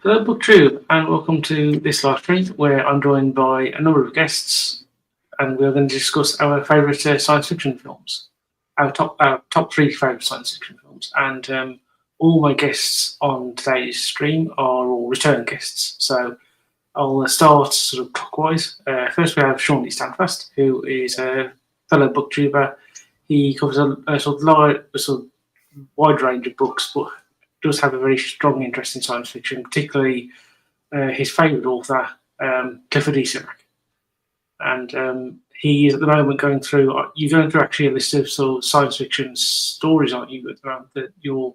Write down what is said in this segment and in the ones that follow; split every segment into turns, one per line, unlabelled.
Hello, BookTube, and welcome to this live stream where I'm joined by a number of guests, and we're going to discuss our favourite science fiction films, our top three favourite science fiction films. And all my guests on today's stream are all return guests, so I'll start sort of clockwise. First, we have Shawn D, Standfast, who is a fellow booktuber. He covers a sort of wide range of books, but does have a very strong interest in science fiction, particularly his favourite author, Clifford E. Simak. And he is at the moment going through. You're going through actually a list of sort of science fiction stories, aren't you? At the moment, that your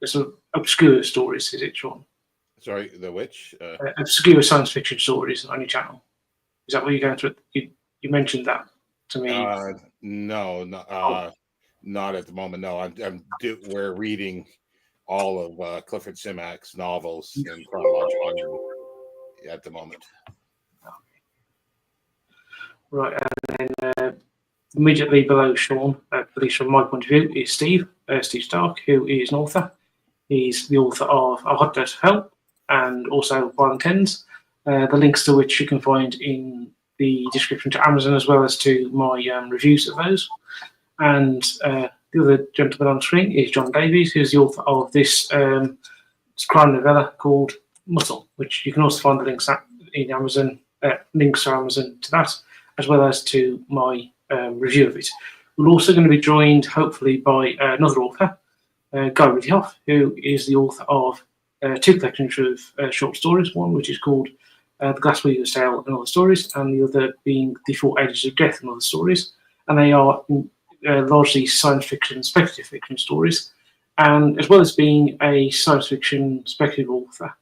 sort of obscure stories, is it, Shawn?
Sorry, the which?
Obscure science fiction stories on your channel. Is that what you're going through? You mentioned that to me.
No, not at the moment. No, we're reading all of Clifford Simak's novels in chronological order at the moment.
Right, and then immediately below Shawn, at least from my point of view, is Steve Stark, who is an author. He's the author of A Hot Dose of Hell and also Violent Ends, the links to which you can find in the description to Amazon, as well as to my reviews of those. And the other gentleman on screen is Jon Davies, who's the author of this crime novella called Muscle, which you can also find the links in Amazon, links to Amazon to that, as well as to my review of it. We're also going to be joined, hopefully, by another author, Guy Riddihough, who is the author of two collections of short stories, one which is called The Glassweaver's Tale and Other Stories, and the other being The Four Ages of Death and Other Stories. And they are largely science fiction, speculative fiction stories. And as well as being a science fiction speculative author,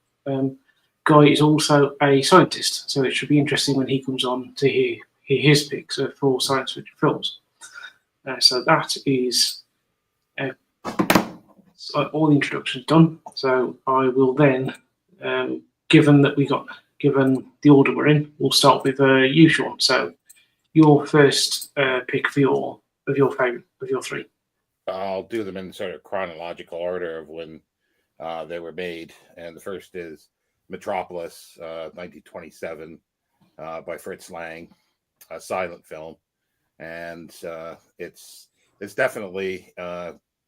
Guy is also a scientist, so it should be interesting when he comes on to hear his picks for science fiction films. So that is all the introductions done. So I will then, given the order we're in, we'll start with you, Shawn. So your first pick for your favorite of your three.
I'll do them in sort of chronological order of when they were made, and the first is Metropolis, 1927, by Fritz Lang, a silent film, and it's definitely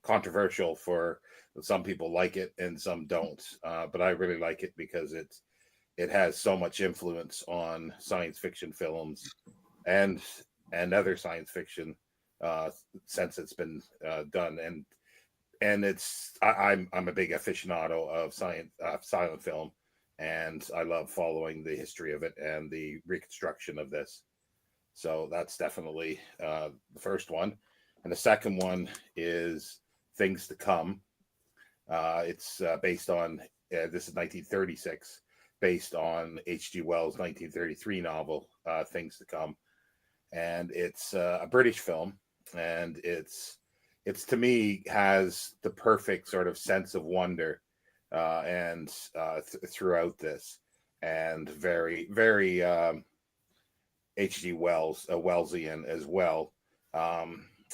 controversial for some people. Like it and some don't, but I really like it because it has so much influence on science fiction films and other science fiction since it's been done, and I'm a big aficionado of silent film, and I love following the history of it and the reconstruction of this. So that's definitely the first one. And the second one is Things to Come. It's based on, this is 1936, based on H.G. Wells' 1933 novel, Things to Come. And it's a British film, and it's to me has the perfect sort of sense of wonder and throughout this, and very, very H.G. Wells, Wellsian as well.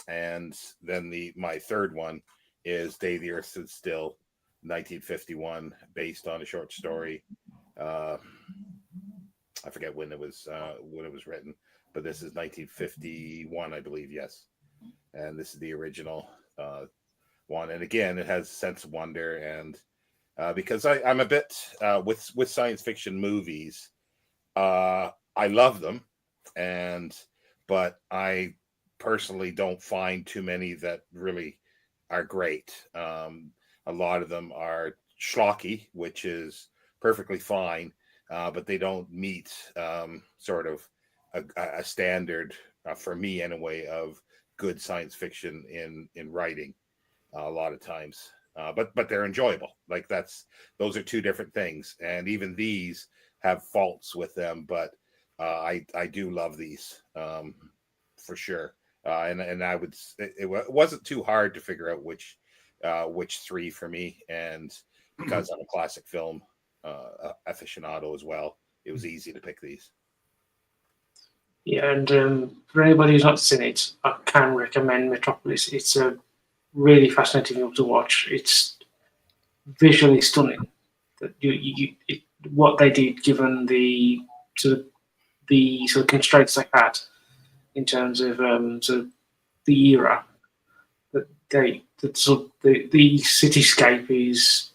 And then my third one is Day the Earth Stood Still, 1951, based on a short story. I forget when it was written, but this is 1951, I believe. Yes, and this is the original one. And again, it has a sense of wonder, and because I'm a bit with science fiction movies, I love them, but I personally don't find too many that really are great. A lot of them are schlocky, which is perfectly fine, but they don't meet sort of a standard for me anyway of good science fiction in writing a lot of times. But they're enjoyable. Like those are two different things, and even these have faults with them, but I do love these for sure. And it wasn't too hard to figure out which three for me, and because I'm a classic film aficionado as well, it was easy to pick these.
Yeah, and for anybody who's not seen it, I can recommend Metropolis. It's a really fascinating film to watch. It's visually stunning, That what they did, given the sort of constraints they had in terms of sort of the era, that the cityscape is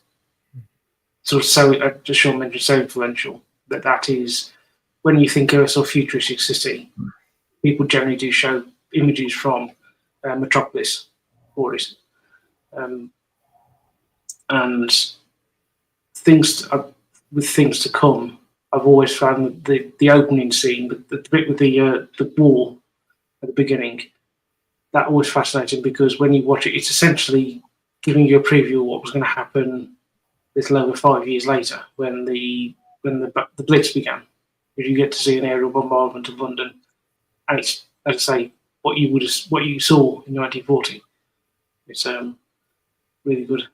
sort of so, as Sean mentioned, so influential that is, when you think of a sort of futuristic city, people generally do show images from Metropolis for it. And with things to come, I've always found the opening scene, the bit with the war at the beginning, that always fascinating, because when you watch it, it's essentially giving you a preview of what was going to happen a little over 5 years later when the Blitz began. You get to see an aerial bombardment of London, and it's, as I say, what you saw in 1940. It's really good.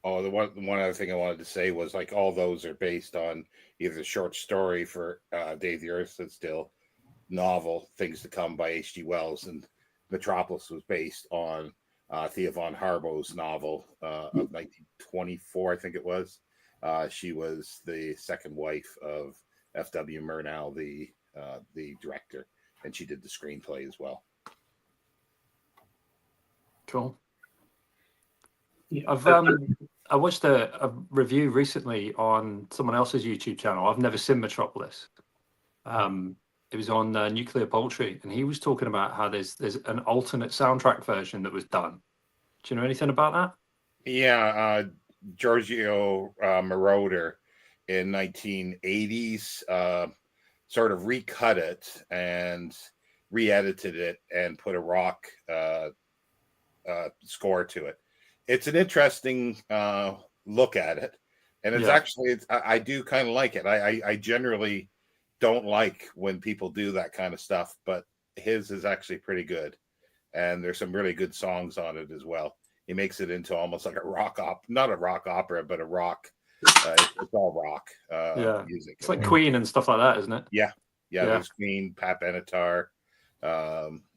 Oh, the one other thing I wanted to say was, like, all those are based on either the short story for Day the Earth Stood Still, novel Things to Come by H.G. Wells, and Metropolis was based on Thea von Harbough's novel of 1924, I think it was. She was the second wife of F.W. Murnau, the director, and she did the screenplay as well.
Cool.
Yeah.
I watched a review recently on someone else's YouTube channel. I've never seen Metropolis. It was on Nuclear Poultry, and he was talking about how there's an alternate soundtrack version that was done. Do you know anything about that?
Yeah, Giorgio Moroder in 1980s sort of recut it and re-edited it and put a rock score to it. It's an interesting look at it, and it's actually I do kind of like it. I generally don't like when people do that kind of stuff, but his is actually pretty good, and there's some really good songs on it as well. He makes it into almost like a rock not a rock opera, but a rock. It's all rock music.
It's like Queen and stuff like that, isn't it?
Yeah. There's Queen, Pat Benatar.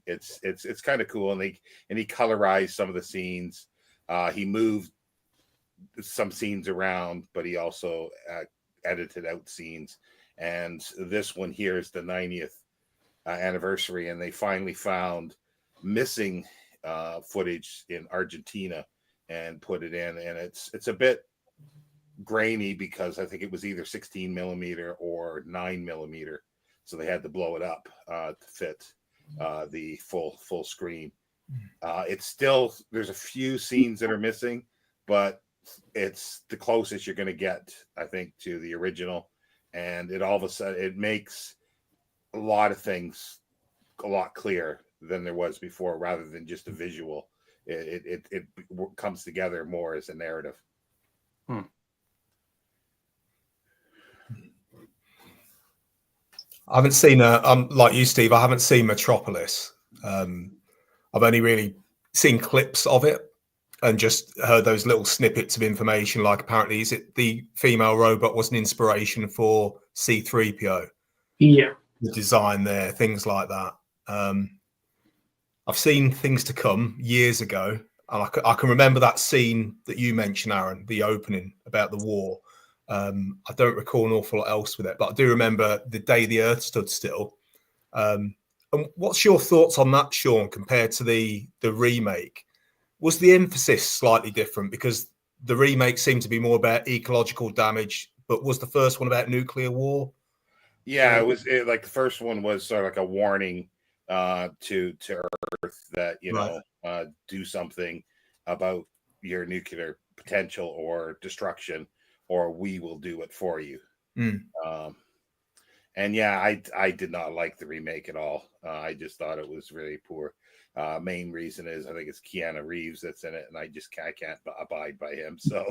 It's kind of cool, and he colorized some of the scenes. He moved some scenes around, but he also edited out scenes. And this one here is the 90th anniversary, and they finally found missing footage in Argentina and put it in. And it's a bit grainy because I think it was either 16 millimeter or 9 millimeter, so they had to blow it up to fit the full screen. It's still, there's a few scenes that are missing, but it's the closest you're going to get, I think, to the original. And it all of a sudden, it makes a lot of things a lot clearer than there was before, rather than just a visual. It comes together more as a narrative.
I haven't seen like you, Steve. I haven't seen Metropolis. I've only really seen clips of it and just heard those little snippets of information. Like, apparently, is it the female robot was an inspiration for C-3PO?
Yeah,
the design there, things like that. I've seen Things to Come years ago, and I can remember that scene that you mentioned, Aaron, the opening about the war. I don't recall an awful lot else with it, but I do remember The Day the Earth Stood Still. And what's your thoughts on that, Sean, compared to the remake? Was the emphasis slightly different? Because the remake seemed to be more about ecological damage, but was the first one about nuclear war?
Yeah, it was like the first one was sort of like a warning to Earth that, you know, do something about your nuclear potential or destruction, or we will do it for you. And yeah, I did not like the remake at all. I just thought it was really poor. Main reason is I think it's Keanu Reeves that's in it, and I can't abide by him. So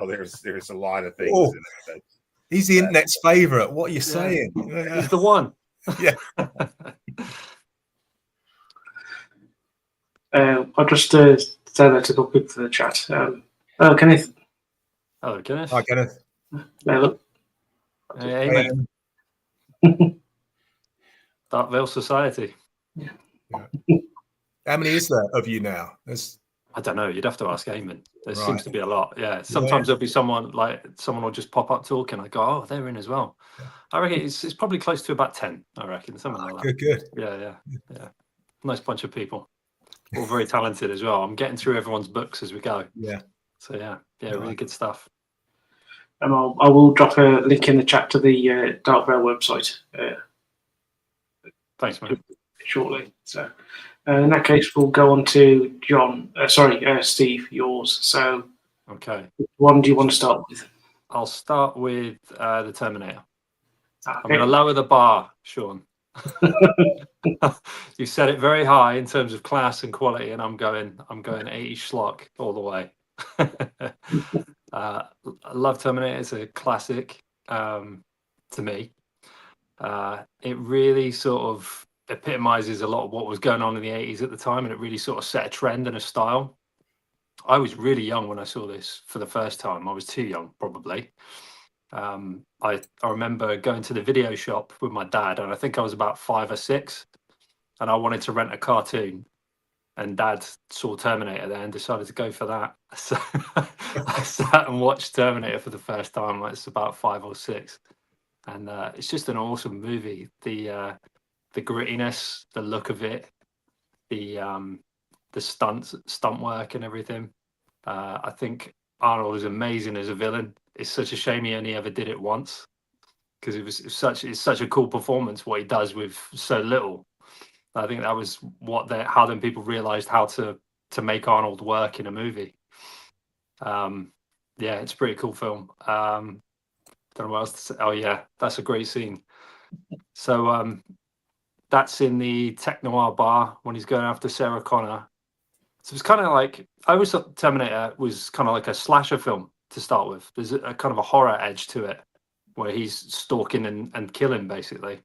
there's a lot of things in it that.
He's the internet's favourite. What are you saying?
He's the one.
Yeah.
I'll just say that to go quick for the chat. Hello, Kenneth.
Hello, Kenneth.
Hi, Kenneth.
Hello.
Hey, Dark Veil Society.
Yeah.
How many is there of you now? There's
I don't know. You'd have to ask Eamon. There
Right.
seems to be a lot. Yeah. Sometimes there'll be someone will just pop up talking. I go, oh, they're in as well.
Yeah.
I reckon it's probably close to about 10. I reckon something like that.
Good.
Yeah. Nice bunch of people. All very talented as well. I'm getting through everyone's books as we go.
Yeah.
So really good stuff.
And I will drop a link in the chat to the Dark Veil website.
Thanks, man.
Shortly. So in that case, we'll go on to Steve, yours. So
Okay.
one do you want to start with?
I'll start with the Terminator.
Okay.
I'm going to lower the bar, Sean. You set it very high in terms of class and quality, and I'm going 80 schlock all the way. I love Terminator. It's a classic to me. It really sort of epitomizes a lot of what was going on in the 80s at the time, and it really sort of set a trend and a style. I was really young when I saw this for the first time. I was too young, probably. I remember going to the video shop with my dad, and I think I was about 5 or 6, and I wanted to rent a cartoon. And Dad saw Terminator there and decided to go for that. So I sat and watched Terminator for the first time. Like, it's about 5 or 6, and it's just an awesome movie. The grittiness, the look of it, the stunt work and everything. I think Arnold is amazing as a villain. It's such a shame he only ever did it once, because it's such a cool performance what he does with so little. I think that was how then people realized how to make Arnold work in a movie. It's a pretty cool film. Don't know what else to say. Oh yeah, that's a great scene. So that's in the tech noir bar when he's going after Sarah Connor. So it's kind of like, I always thought Terminator was kind of like a slasher film to start with. There's a kind of a horror edge to it, where he's stalking and killing, basically.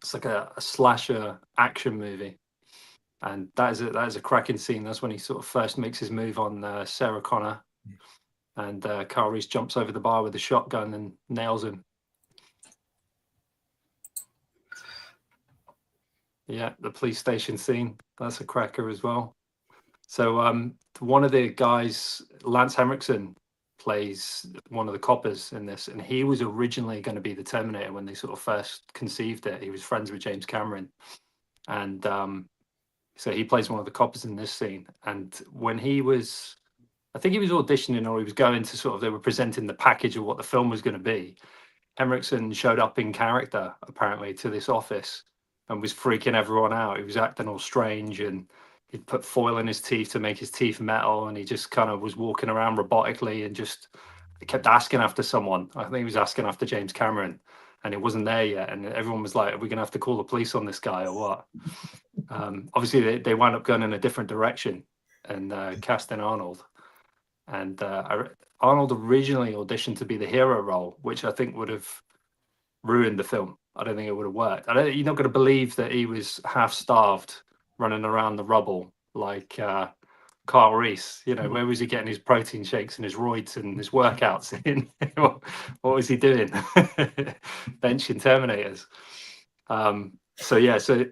It's like a slasher action movie, and that is a cracking scene. That's when he sort of first makes his move on Sarah Connor, and Kyle Reese jumps over the bar with a shotgun and nails him. Yeah, the police station scene, that's a cracker as well. So one of the guys, Lance Henriksen, plays one of the coppers in this, and he was originally going to be the Terminator when they sort of first conceived it. He was friends with James Cameron, and so he plays one of the coppers in this scene. And when I think he was auditioning, or he was going to they were presenting the package of what the film was going to be, Henriksen showed up in character apparently to this office and was freaking everyone out. He was acting all strange, and he'd put foil in his teeth to make his teeth metal, and he just kind of was walking around robotically and just kept asking after someone. I think he was asking after James Cameron, and it wasn't there yet. And everyone was like, are we going to have to call the police on this guy or what? Obviously, they wound up going in a different direction and casting Arnold. And Arnold originally auditioned to be the hero role, which I think would have ruined the film. I don't think it would have worked. You're not going to believe that he was half starved, running around the rubble like Kyle Reese. Where was he getting his protein shakes and his roids and his workouts in? What was he doing? Benching Terminators. So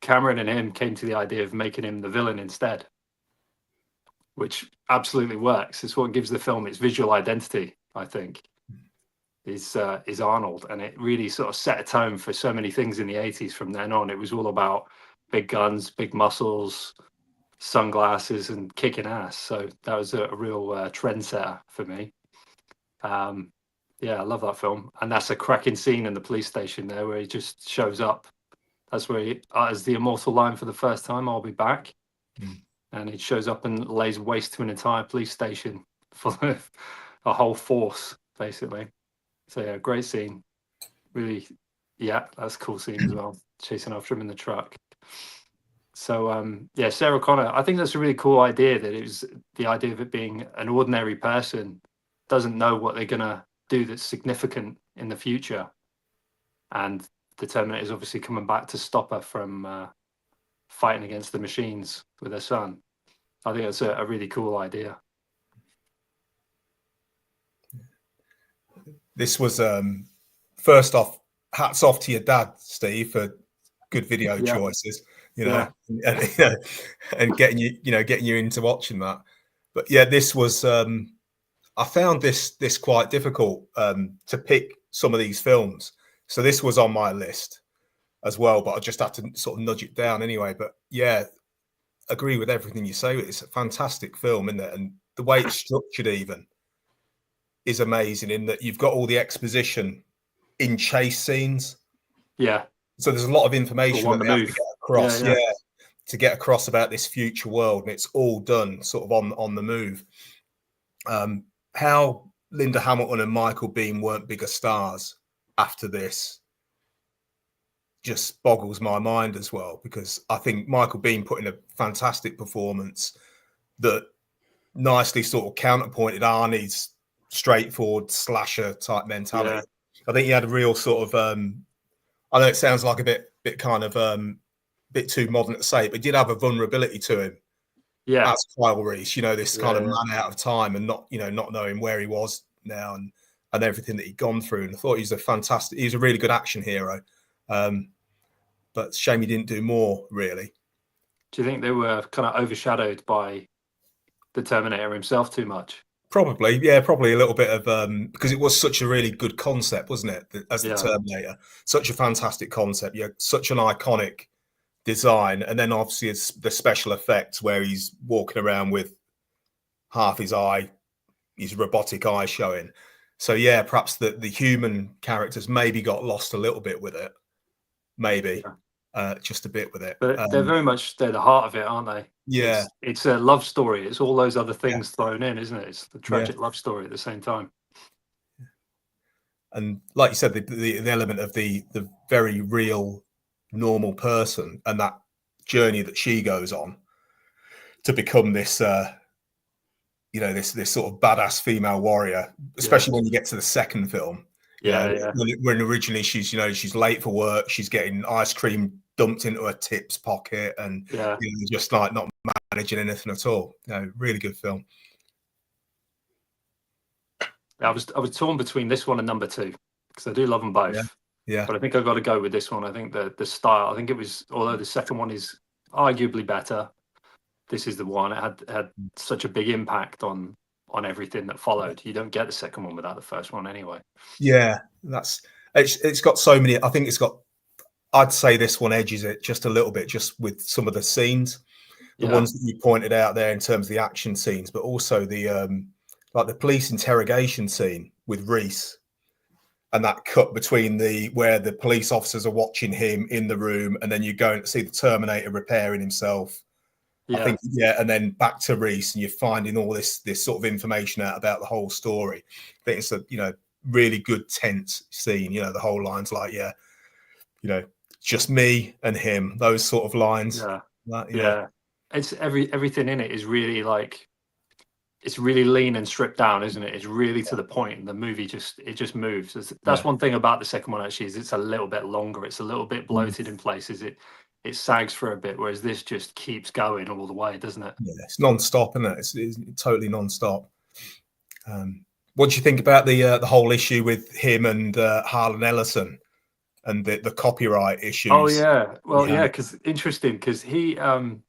Cameron and him came to the idea of making him the villain instead, which absolutely works. It's what gives the film its visual identity, I think, is Arnold. And it really sort of set a tone for so many things in the 80s from then on. It was all about big guns, big muscles, sunglasses, and kicking ass. So that was a real trendsetter for me. I love that film. And that's a cracking scene in the police station there where he just shows up. That's where he utters the immortal line for the first time, "I'll be back." And he shows up and lays waste to an entire police station full of a whole force, basically. So yeah, great scene. Really, that's a cool scene as well. Chasing after him in the truck. So Sarah Connor, I think that's a really cool idea, that it was the idea of it being an ordinary person, doesn't know what they're gonna do that's significant in the future. And the Terminator is obviously coming back to stop her from fighting against the machines with her son. I think that's a really cool idea.
This was first off, hats off to your dad, Steve, for good video choices. you know, and getting you into watching that. But yeah, this was I found this quite difficult to pick some of these films. So this was on my list as well, but I just had to sort of nudge it down anyway. But yeah, agree with everything you say. It's a fantastic film, isn't it? And the way it's structured even is amazing in that you've got all the exposition in chase scenes.
Yeah.
So there's a lot of information that they have to get across. Yeah. To get across about this future world, and it's all done sort of on the move. How Linda Hamilton and Michael Biehn weren't bigger stars after this just boggles my mind as well, because I think Michael Biehn put in a fantastic performance that nicely sort of counterpointed Arnie's straightforward slasher type mentality. Yeah. I think he had a real sort of I know it sounds like a bit kind of bit too modern to say, but he did have a vulnerability to him.
Yeah,
as Kyle Reese, this kind of man out of time and not knowing where he was now and everything that he'd gone through. And I thought he's a really good action hero. But shame he didn't do more, really.
Do you think they were kind of overshadowed by the Terminator himself too much?
Probably, yeah, probably a little bit of because it was such a really good concept, wasn't it? As the Terminator, such a fantastic concept. Yeah, such an iconic design, and then obviously it's the special effects where he's walking around with half his eye, his robotic eye showing. So yeah, perhaps the human characters maybe got lost a little bit with it, maybe just a bit with it.
But they're very much the heart of it, aren't they?
Yeah,
it's a love story. It's all those other things thrown in, isn't it? It's the tragic love story at the same time.
And like you said, the element of the very real normal person and that journey that she goes on to become this this sort of badass female warrior, especially when you get to the second film. When originally she's late for work, she's getting ice cream dumped into her tips pocket, and just like not managing anything at all. Really good film.
I was torn between this one and number 2 because I do love them both.
Yeah,
but I think I've got to go with this one. I think the style. I think it was, although the second one is arguably better, this is the one. It had such a big impact on everything that followed. You don't get the second one without the first one, anyway.
Yeah, it's got so many. I think I'd say this one edges it just a little bit, just with some of the scenes, the ones that you pointed out there in terms of the action scenes, but also the like the police interrogation scene with Reese. And that cut between where the police officers are watching him in the room, and then you go and see the Terminator repairing himself. I think, and then back to Reese, and you're finding all this sort of information out about the whole story. I think it's a really good tense scene. The whole line's like, just me and him. Those sort of lines.
It's everything in it is really like. It's really lean and stripped down, isn't it? It's really to the point, and the movie just moves. That's one thing about the second one, actually, is it's a little bit longer. It's a little bit bloated in places. It sags for a bit, whereas this just keeps going all the way, doesn't it? Yeah,
it's non-stop, isn't it? It's totally non-stop. What do you think about the whole issue with him and Harlan Ellison and the copyright issues?
Oh yeah, well because interesting, because he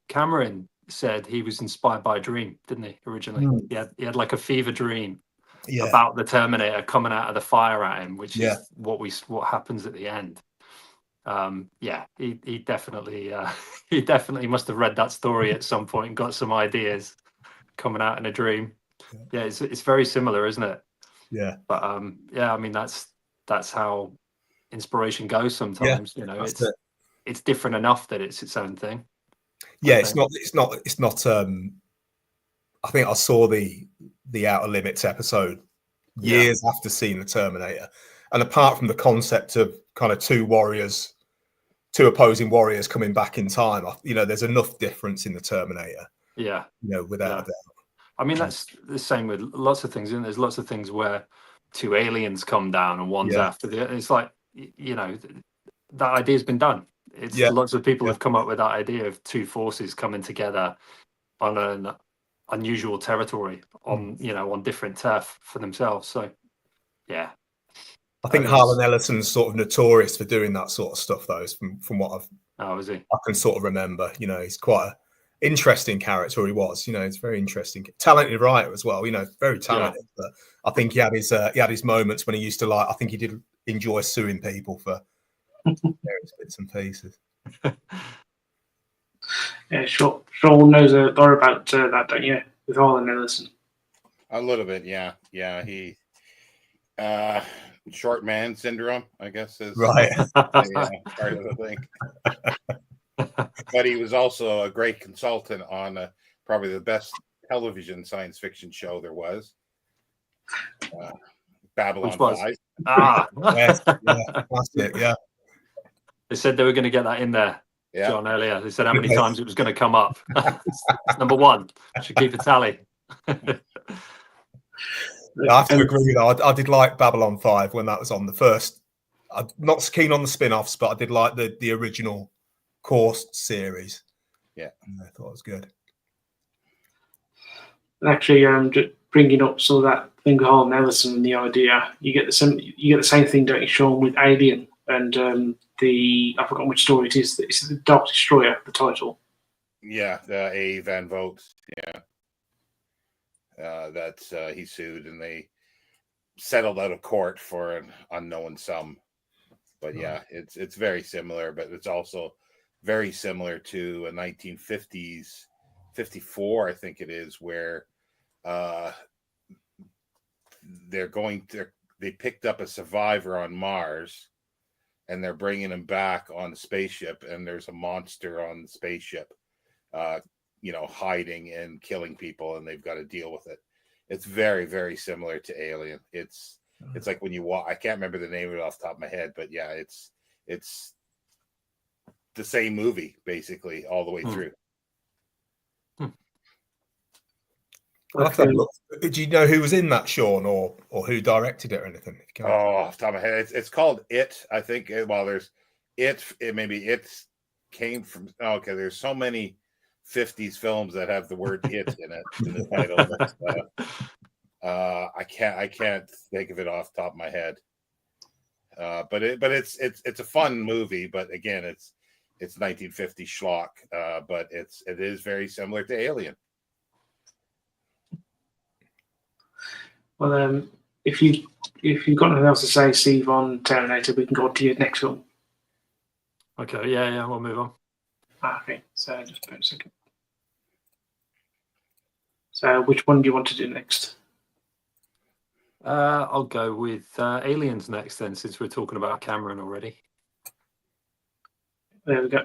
Cameron said he was inspired by a dream, didn't he? Originally, he had like a fever dream about the Terminator coming out of the fire at him, which is what happens at the end. He definitely must have read that story at some point and got some ideas coming out in a dream. It's very similar, isn't it? But I mean that's how inspiration goes sometimes. It's different enough that it's its own thing.
It's not I think I saw the Outer Limits episode years after seeing the Terminator, and apart from the concept of kind of two opposing warriors coming back in time, there's enough difference in the Terminator. Without a doubt.
I mean, that's the same with lots of things, isn't there? There's lots of things where two aliens come down and one's after the other. It's like, that idea's been done. Lots of people have come up with that idea of two forces coming together on an unusual territory on different turf for themselves. So
I think Harlan Ellison's sort of notorious for doing that sort of stuff, though, from what
is he?
I can sort of remember. You know, he's quite an interesting character. He was, you know, it's very interesting, talented writer as well. You know, very talented. Yeah. But I think he had his moments when he used to like. I think he did enjoy suing people for various bits and pieces.
Yeah, Sean knows a lot about that, don't you? With Harlan Ellison.
A little bit, yeah. He short man syndrome, I guess, is
right.
part of the thing. But he was also a great consultant on probably the best television science fiction show there was, Babylon 5.
Yes, that's it. Yeah,
they said they were going to get that in there. Yeah. John, earlier they said how many times it was going to come up. It's number one. Should keep a tally.
I have to agree with that. I did like Babylon 5 when that was on the first. I'm not so keen on the spin-offs, but I did like the original course series.
Yeah,
I thought it was good.
Actually, just bringing up some of that thing with Harlan Ellison and the idea, you get the same thing, don't you, Sean, with Alien and I forgot which story it is. It's the Dark Destroyer, the title.
Yeah, the A. Van Vogt. Yeah. That he sued and they settled out of court for an unknown sum. But yeah, it's very similar, but it's also very similar to a 1950s, 54, I think it is, where they picked up a survivor on Mars and they're bringing him back on the spaceship, and there's a monster on the spaceship, hiding and killing people, and they've got to deal with it. It's very, very similar to Alien. It's like when you walk. I can't remember the name of it off the top of my head, but yeah, it's the same movie basically all the way through.
Did you know who was in that, Sean, or who directed it or anything?
Off the top of my head, it's called It. I think. Well, there's It. Maybe it came from. Okay, there's so many 50s films that have the word "it" in it in the title. I can't think of it off the top of my head. But it's a fun movie. But again, it's 1950 schlock. But it is very similar to Alien.
Well, if you've got nothing else to say, Steve, on Terminator, we can go on to your next film.
Okay, yeah, we'll move on.
Okay, so just a second. So, which one do you want to do next?
I'll go with Aliens next, then, since we're talking about Cameron already.
There we go.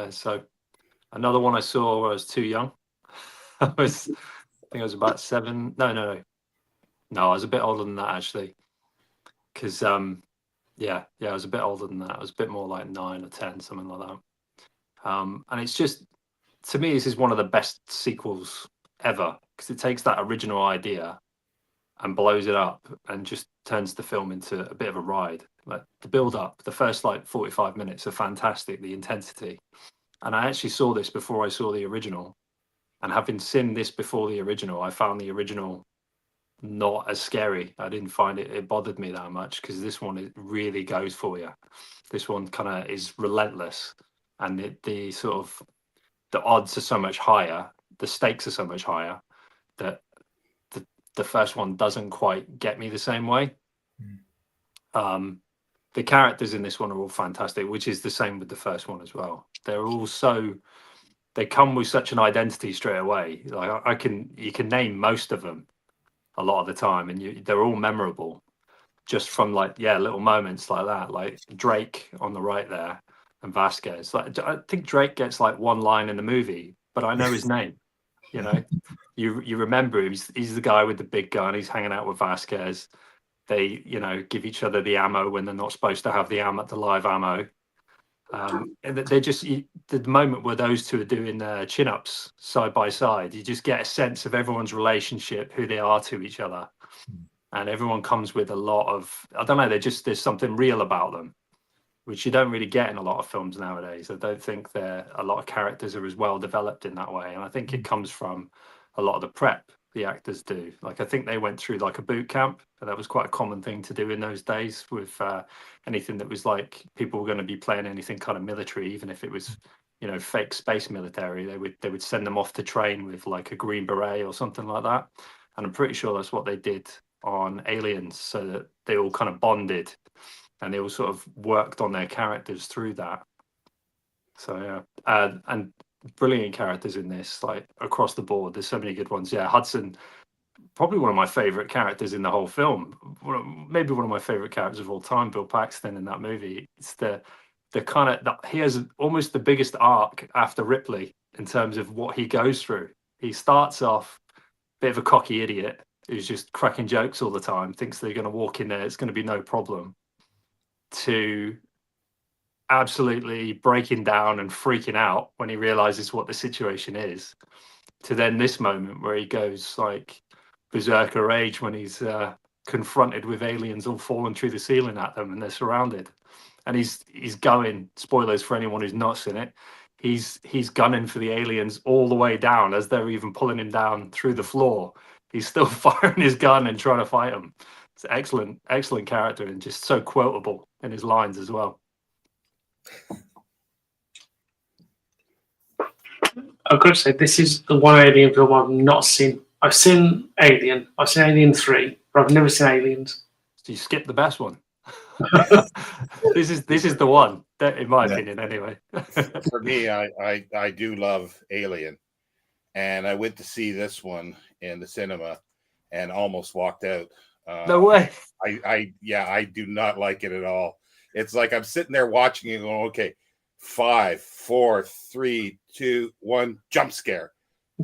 So, another one I saw when I was too young. I think I was about 7. No, I was a bit older than that, actually. Because, I was a bit older than that. I was a bit more like 9 or 10, something like that. And it's just, to me, this is one of the best sequels ever, because it takes that original idea and blows it up and just turns the film into a bit of a ride. Like the build up, the first 45 minutes are fantastic, the intensity. And I actually saw this before I saw the original. And having seen this before the original, I found the original not as scary. I didn't find it bothered me that much, because this one, it really goes for you. This one kind of is relentless, and the odds are so much higher, the stakes are so much higher, that the first one doesn't quite get me the same way. The characters in this one are all fantastic, which is the same with the first one as well. They're all they come with such an identity straight away. Like you can name most of them a lot of the time, and they're all memorable just from little moments like that, like Drake on the right there and Vasquez. I think Drake gets one line in the movie, but I know his name. You remember him. He's the guy with the big gun. He's hanging out with Vasquez. They give each other the ammo when they're not supposed to have the live ammo. And they just the moment where those two are doing chin-ups side by side, you just get a sense of everyone's relationship, who they are to each other, and everyone comes with a lot of, I don't know, there's something real about them, which you don't really get in a lot of films nowadays. I don't think a lot of characters are as well developed in that way, and I think it comes from a lot of the prep the actors do. Like, I think they went through like a boot camp, and that was quite a common thing to do in those days with anything that was like people were going to be playing anything kind of military, even if it was, you know, fake space military. They would send them off to train with like a green beret or something like that. And I'm pretty sure that's what they did on Aliens, so that they all kind of bonded and they all sort of worked on their characters through that. So yeah, and brilliant characters in this, like across the board. There's so many good ones. Yeah, Hudson, probably one of my favorite characters in the whole film. Maybe one of my favorite characters of all time. Bill Paxton in that movie. It's the kind of he has almost the biggest arc after Ripley in terms of what he goes through. He starts off a bit of a cocky idiot who's just cracking jokes all the time, thinks they're going to walk in there, it's going to be no problem, to absolutely breaking down and freaking out when he realizes what the situation is, to then this moment where he goes like berserker rage when he's confronted with aliens all falling through the ceiling at them and they're surrounded, and he's going, spoilers for anyone who's not seen it, he's gunning for the aliens all the way down as they're even pulling him down through the floor. He's still firing his gun and trying to fight them. It's excellent character, and just so quotable in his lines as well.
I've got to say, this is the one Alien film I've not seen. I've seen Alien. I've seen Alien 3, but I've never seen Aliens.
So you skipped the best one. This is the one, in my opinion, anyway.
For me, I do love Alien, and I went to see this one in the cinema and almost walked out.
No way.
I do not like it at all. It's like I'm sitting there watching it going, okay, 5, 4, 3, 2, 1, jump scare,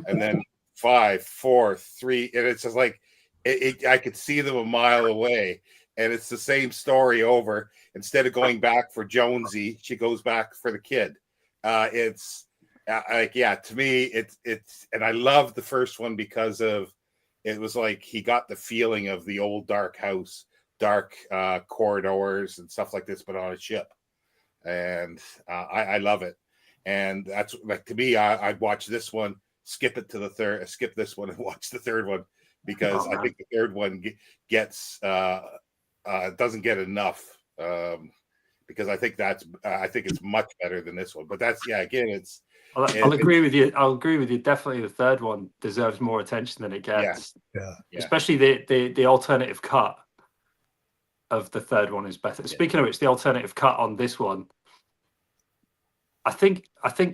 and then 5, 4, 3, and it's just like I could see them a mile away, and it's the same story over. Instead of going back for Jonesy, she goes back for the kid. It's like, yeah, to me, it's, and I love the first one because of it was like he got the feeling of the old dark house, dark corridors and stuff like this, but on a ship. And I love it. And that's like, to me, I'd watch this one, skip it to the third, skip this one and watch the third one, because I think the third one gets doesn't get enough, because I think it's much better than this one. But that's, yeah, again,
I'll agree with you. I'll agree with you. Definitely, the third one deserves more attention than it gets.
Yeah.
Especially the alternative cut of the third one is better. Speaking of which, the alternative cut on this one, I think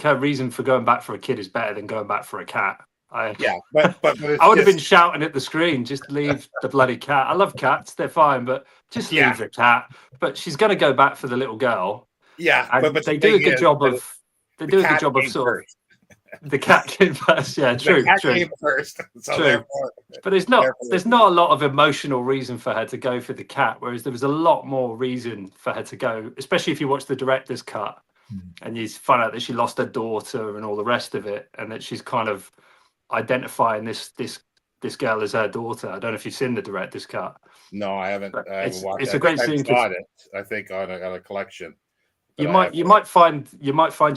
her reason for going back for a kid is better than going back for a cat.
but
I would have been shouting at the screen, just leave the bloody cat. I love cats, they're fine, but just leave the cat. But she's going to go back for the little girl.
Yeah,
and
but
they do a good job of. They do a good job of sort of the cat came first. Yeah, true.
The cat came first. So
true. But there's not a lot of emotional reason for her to go for the cat, whereas there was a lot more reason for her to go, especially if you watch the director's cut and you find out that she lost her daughter and all the rest of it, and that she's kind of identifying this girl as her daughter. I don't know if you've seen the director's cut.
No, I haven't. I haven't watched
it's a great scene.
I think on a collection.
You might find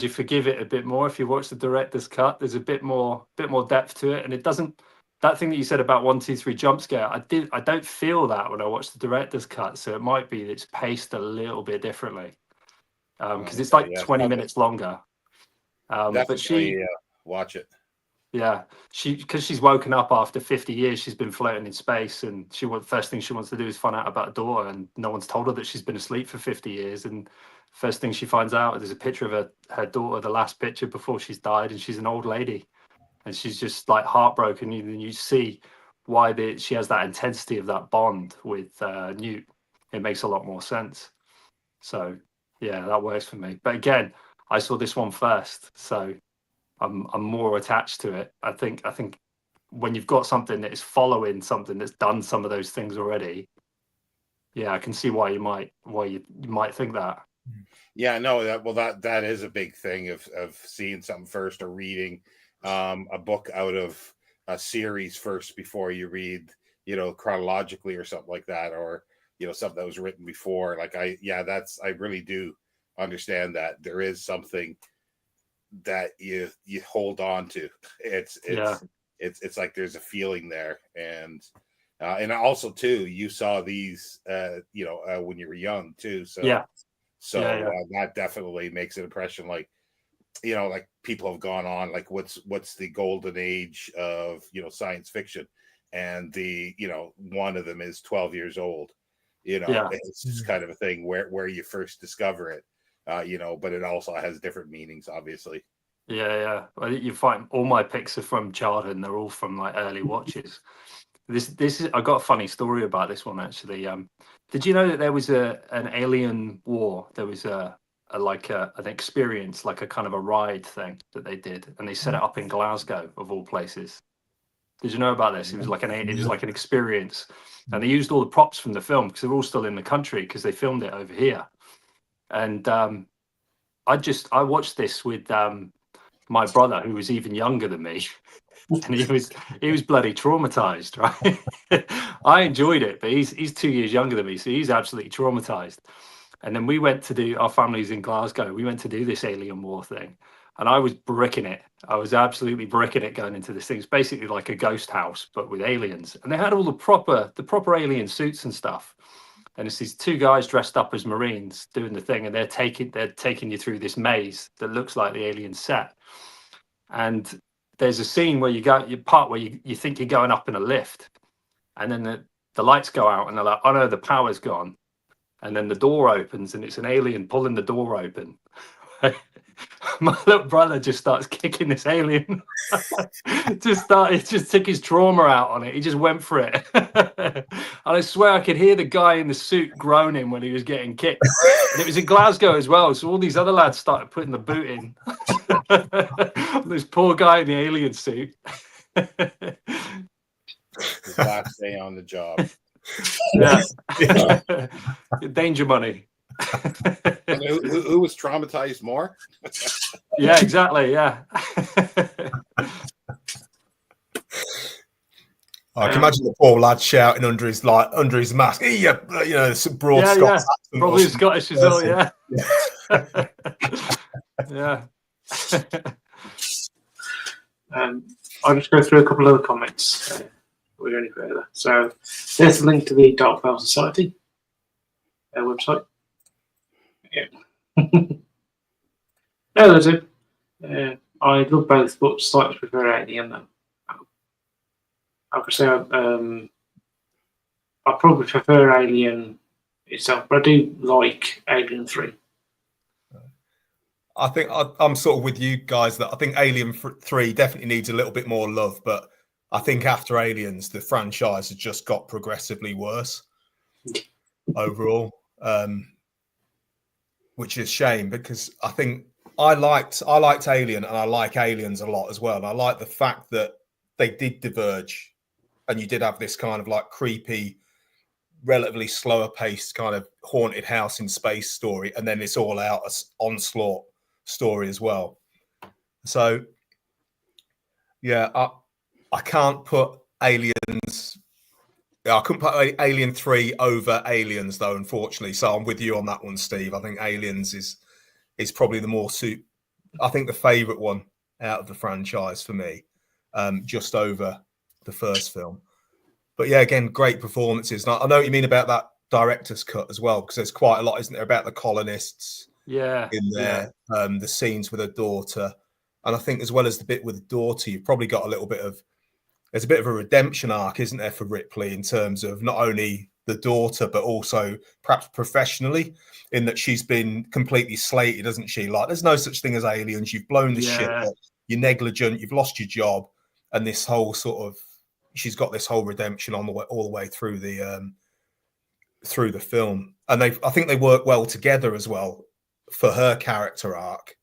you forgive it a bit more if you watch the director's cut. There's a bit more depth to it, and it doesn't. That thing that you said about 1, 2, 3 jump scare, I don't feel that when I watch the director's cut. So it might be that it's paced a little bit differently, because it's like 20 minutes longer. But she
watch it.
Yeah, because she's woken up after 50 years. She's been floating in space, and first thing she wants to do is find out about her daughter, and no one's told her that she's been asleep for 50 years. And first thing she finds out, there's a picture of her daughter, the last picture before she's died, and she's an old lady, and she's just like heartbroken. And you see why she has that intensity of that bond with Newt. It makes a lot more sense. So yeah, that works for me. But again, I saw this one first, so I'm more attached to it. I think when you've got something that is following something that's done some of those things already, yeah, I can see why you might think that.
Yeah, no, that is a big thing of seeing something first, or reading a book out of a series first before you read, chronologically or something like that, or something that was written before. Like I really do understand that there is something that you hold on to. It's it's like there's a feeling there, and also too, you saw these when you were young too, so that definitely makes an impression. Like, like people have gone on, like what's the golden age of science fiction, and one of them is 12 years old. It's just kind of a thing where you first discover it, but it also has different meanings, obviously.
Yeah. Well, you find all my picks are from childhood, and they're all from like early watches. This is, I got a funny story about this one actually. Did you know that there was an alien war? There was an experience, like a kind of a ride thing that they did, and they set it up in Glasgow of all places. Did you know about this? It was like an experience, and they used all the props from the film because they're all still in the country because they filmed it over here. And I watched this with my brother, who was even younger than me, and he was bloody traumatized, right? I enjoyed it, but he's 2 years younger than me, so he's absolutely traumatized. And then we went to do, our family's in Glasgow, we went to do this alien war thing, and I was bricking it. I was absolutely bricking it going into this thing. It's basically like a ghost house, but with aliens, and they had all the proper alien suits and stuff. And it's these two guys dressed up as Marines doing the thing, and they're taking you through this maze that looks like the alien set. And there's a scene where you think you're going up in a lift, and then the lights go out, and they're like, oh no, the power's gone. And then the door opens, and it's an alien pulling the door open. My little brother just starts kicking this alien. just took his trauma out on it. He just went for it. And I swear I could hear the guy in the suit groaning when he was getting kicked. And it was in Glasgow as well, so all these other lads started putting the boot in. This poor guy in the alien suit.
His last day on the job.
Yeah. Danger money.
Who was traumatized more?
Yeah, exactly. Yeah.
I can imagine the poor lad shouting under his mask. Some broad Scots accent.
Probably Scottish as well. Yeah. Yeah.
I'll just go through a couple of other comments. We're any further. So there's a link to the Dark Veil Society website. Yeah. No, there's it. I love both, but slightly prefer Alien though. I could say I probably prefer Alien itself, but I do like Alien 3.
I think I'm sort of with you guys that I think Alien 3 definitely needs a little bit more love, but I think after Aliens, the franchise has just got progressively worse overall, which is a shame because I think I liked Alien and I like Aliens a lot as well. And I like the fact that they did diverge and you did have this kind of like creepy, relatively slower paced kind of haunted house in space story, and then this all out onslaught story as well. So yeah, I can't put Aliens. I couldn't put Alien 3 over Aliens though, unfortunately. So I'm with you on that one, Steve. I think Aliens is probably the more I think the favourite one out of the franchise for me, just over the first film. But yeah, again, great performances. And I know what you mean about that director's cut as well, because there's quite a lot, isn't there, about the colonists in there, the scenes with her daughter. And I think as well as the bit with the daughter, you've probably got there's a bit of a redemption arc, isn't there, for Ripley in terms of not only the daughter, but also perhaps professionally, in that she's been completely slated, hasn't she? Like, there's no such thing as aliens. You've blown the ship up. You're negligent. You've lost your job. And this whole sort of, she's got this whole redemption on the way, all the way through the film. And I think they work well together as well for her character arc.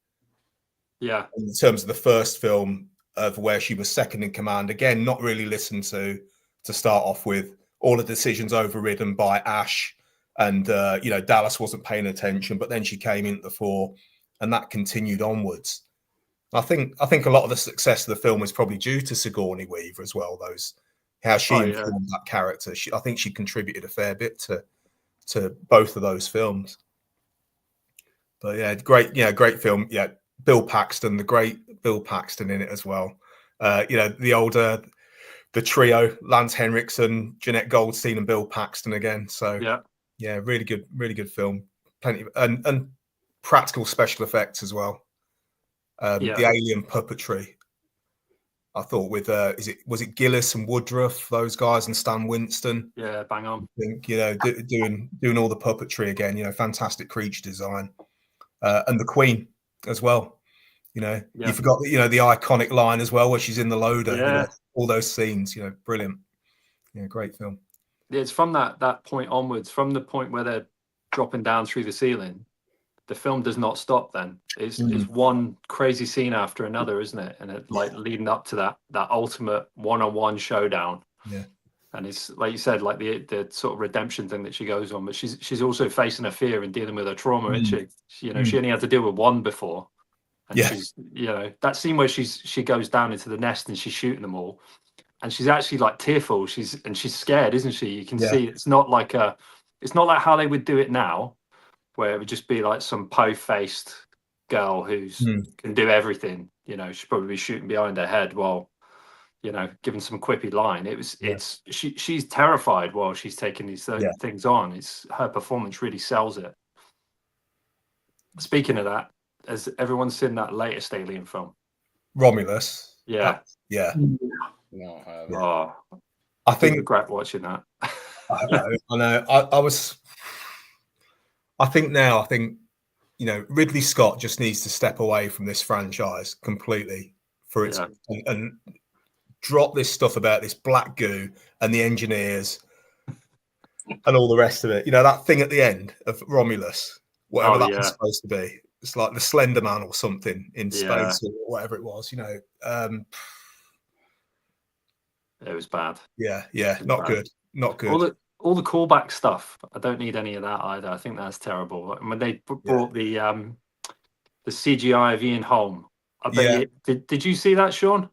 Yeah.
In terms of the first film, of where she was second in command, again, not really listened to start off with, all the decisions overridden by Ash, and Dallas wasn't paying attention, but then she came into the fore, and that continued onwards. I think a lot of the success of the film is probably due to Sigourney Weaver as well. How she informed that character. I think she contributed a fair bit to both of those films. But yeah, great film. Yeah, Bill Paxton, the great Bill Paxton in it as well. The older the trio, Lance Henriksen, Jeanette Goldstein, and Bill Paxton again. So yeah, really good film. Plenty and practical special effects as well. The alien puppetry, I thought, with was it Gillis and Woodruff, those guys, and Stan Winston?
Yeah, bang on.
I think, doing all the puppetry again. Fantastic creature design, and the Queen as well. You forgot the iconic line as well where she's in the loader.
Yeah.
All those scenes. Brilliant. Yeah, great film.
Yeah, it's from that point onwards, from the point where they're dropping down through the ceiling. The film does not stop then. It's one crazy scene after another, isn't it? And it leading up to that ultimate one-on-one showdown.
Yeah.
And it's like you said, like the sort of redemption thing that she goes on, but she's also facing her fear and dealing with her trauma, isn't she? She only had to deal with one before. And she's, that scene where she goes down into the nest and she's shooting them all. And she's actually like tearful. She's scared, isn't she? You can see it's not like how they would do it now, where it would just be like some po-faced girl who's can do everything. She'd probably be shooting behind her head while, giving some quippy line. She's terrified while she's taking these things on. It's her performance really sells it. Speaking of that, has everyone seen that latest Alien film?
Romulus.
Yeah.
Yeah.
No,
I think
regret watching that.
I know. I think Ridley Scott just needs to step away from this franchise completely and drop this stuff about this black goo and the engineers and all the rest of it. That thing at the end of Romulus, whatever that was supposed to be. It's like the Slender Man or something in space or whatever it was.
It was bad.
Yeah, not good. Not good.
All the callback stuff. I don't need any of that either. I think that's terrible. When they brought the CGI of Ian Holm, I bet did you see that, Sean?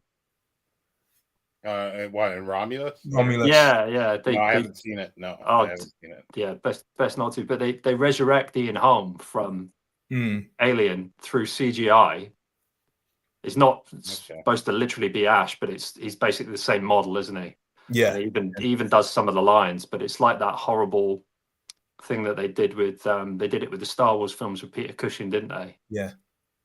What, in Romulus?
Romulus.
Yeah.
I haven't seen it. No, I haven't seen it.
Yeah, best not to. But they resurrect Ian Holm from Alien through CGI. It's not supposed to literally be Ash, but he's basically the same model, isn't he?
Yeah.
He even does some of the lines, but it's like that horrible thing that they did with they did it with the Star Wars films with Peter Cushing, didn't they?
Yeah.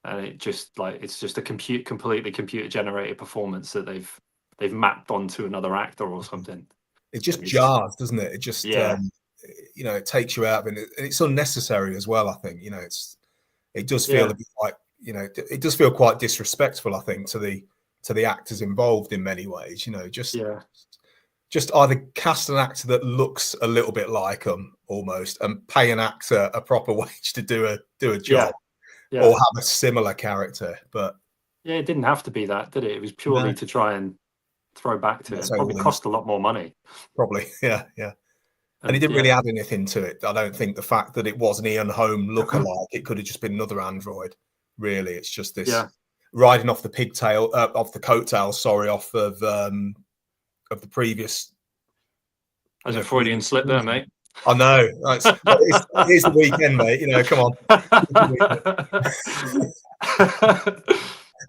And it's just a completely computer generated performance that they've mapped onto another actor or something.
It just jars, doesn't it? It just it takes you out of it, and it's unnecessary as well. I think it does feel a bit like it does feel quite disrespectful. I think to the actors involved in many ways. Just either cast an actor that looks a little bit like them almost, and pay an actor a proper wage to do a job, or have a similar character. But
it didn't have to be that, did it? It was purely to try and throw back to it. It probably cost a lot more money. Probably,
yeah. And he didn't really add anything to it. I don't think the fact that it was an Ian Holm lookalike, it could have just been another android. Really, it's just this riding off the pigtail, off the coattail. Sorry, off of the previous.
As a Freudian slip there, mate.
I know. It's the weekend, mate. Come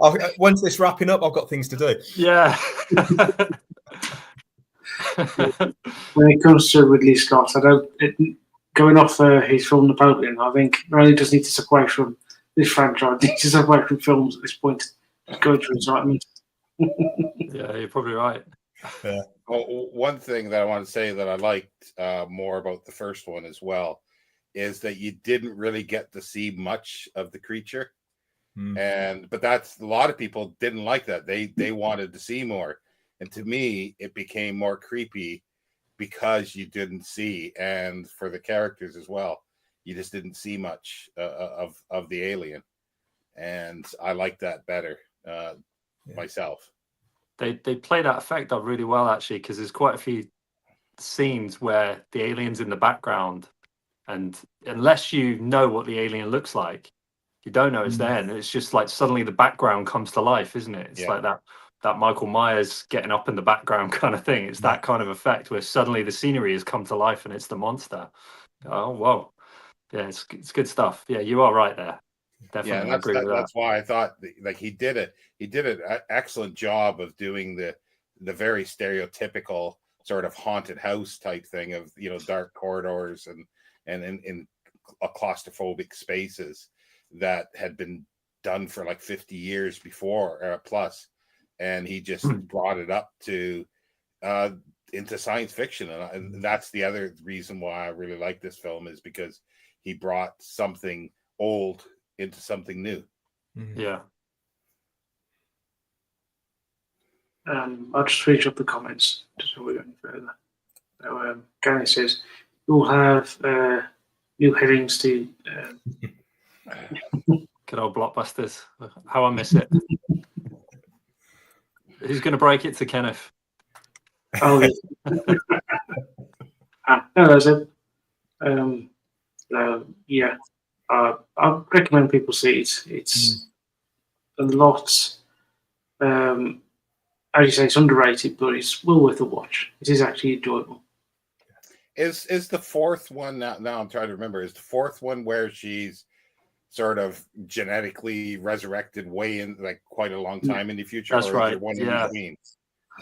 on. When's this wrapping up? I've got things to do.
Yeah.
When it comes to Ridley Scott, going off his film Napoleon, I think really does need to step away from this franchise. He needs to step away from films at this point. Going through his right.
Yeah, you're probably right.
Yeah.
Well, one thing that I want to say that I liked more about the first one as well is that you didn't really get to see much of the creature, but that's a lot of people didn't like that. They wanted to see more, and to me, it became more creepy because you didn't see, and for the characters as well, you just didn't see much of the alien, and I like that better myself.
They play that effect up really well, actually, because there's quite a few scenes where the alien's in the background, and unless you know what the alien looks like, you don't know it's there, and it's just like suddenly the background comes to life, isn't it? It's like that Michael Myers getting up in the background kind of thing. It's that kind of effect where suddenly the scenery has come to life and it's the monster. Oh, whoa. Yeah, it's good stuff. Yeah, you are right there. Definitely, I agree with that.
That's why I thought like he did an excellent job of doing the very stereotypical sort of haunted house type thing of, you know, dark corridors and in claustrophobic spaces that had been done for like 50 years before plus, and he just brought it up to into science fiction, and that's the other reason why I really like this film, is because he brought something old into something new.
Yeah.
I'll just finish up the comments just before we go any further. So, Gary says, you'll have new headings to.
Good old blockbusters. How I miss it. Who's going to break it to Kenneth?
Oh, hello, Zeb. Yeah, I recommend people see it. It's a lot. As you say, it's underrated, but it's well worth a watch. It is actually enjoyable.
Is the fourth one now? I'm trying to remember. Is the fourth one where she's sort of genetically resurrected way in, like, quite a long time in the future?
That's
or
right.
Is there one in between?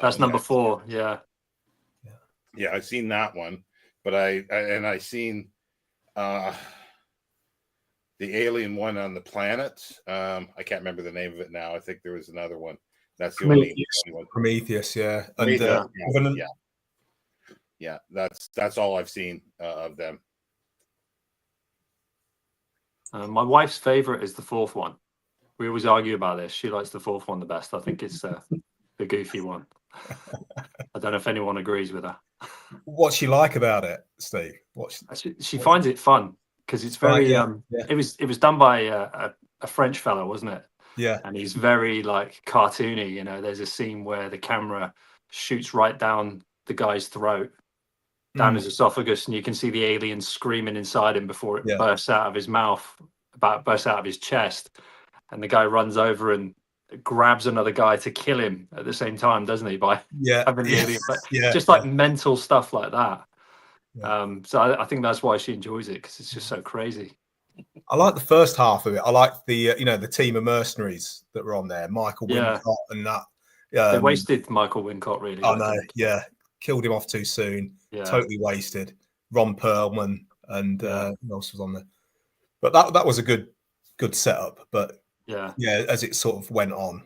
That's number 4. Yeah.
Yeah, I've seen that one, but I seen the alien one on the planet. I can't remember the name of it now. I think there was another one. That's the only one.
Prometheus, yeah.
And yeah, that's all I've seen of them.
My wife's favorite is the 4th one. We always argue about this. She likes the 4th one the best. I think it's the goofy one. I don't know if anyone agrees with her.
What's she like about it, Steve?
She finds it fun because it's very. It was done by a French fellow, wasn't it?
Yeah.
And he's very like cartoony. You know, there's a scene where the camera shoots right down the guy's throat, down his esophagus, and you can see the alien screaming inside him before it bursts out of his mouth, bursts out of his chest, and the guy runs over and grabs another guy to kill him at the same time, doesn't he? By having the alien, but just like mental stuff like that. So I think that's why she enjoys it, because it's just so crazy.
I like the first half of it. I like the the team of mercenaries that were on there, Michael Wincott and that.
They wasted Michael Wincott, really.
I know, killed him off too soon. Totally wasted. Ron Perlman and who else was on there? But that was a good setup. But as it sort of went on,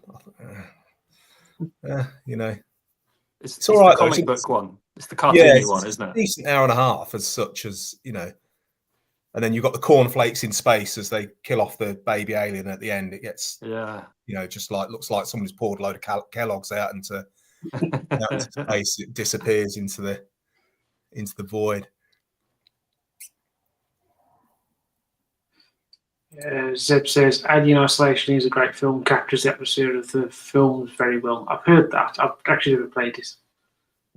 it's all right. The comic book one. It's the cartoony one, isn't it?
Decent hour and a half, as such as and then you've got the cornflakes in space as they kill off the baby alien at the end. It gets just like looks like someone's poured a load of Kellogg's out into space. It disappears into the void.
Zeb says, Alien Isolation is a great film, captures the atmosphere of the films very well. I've heard that. I've actually never played it.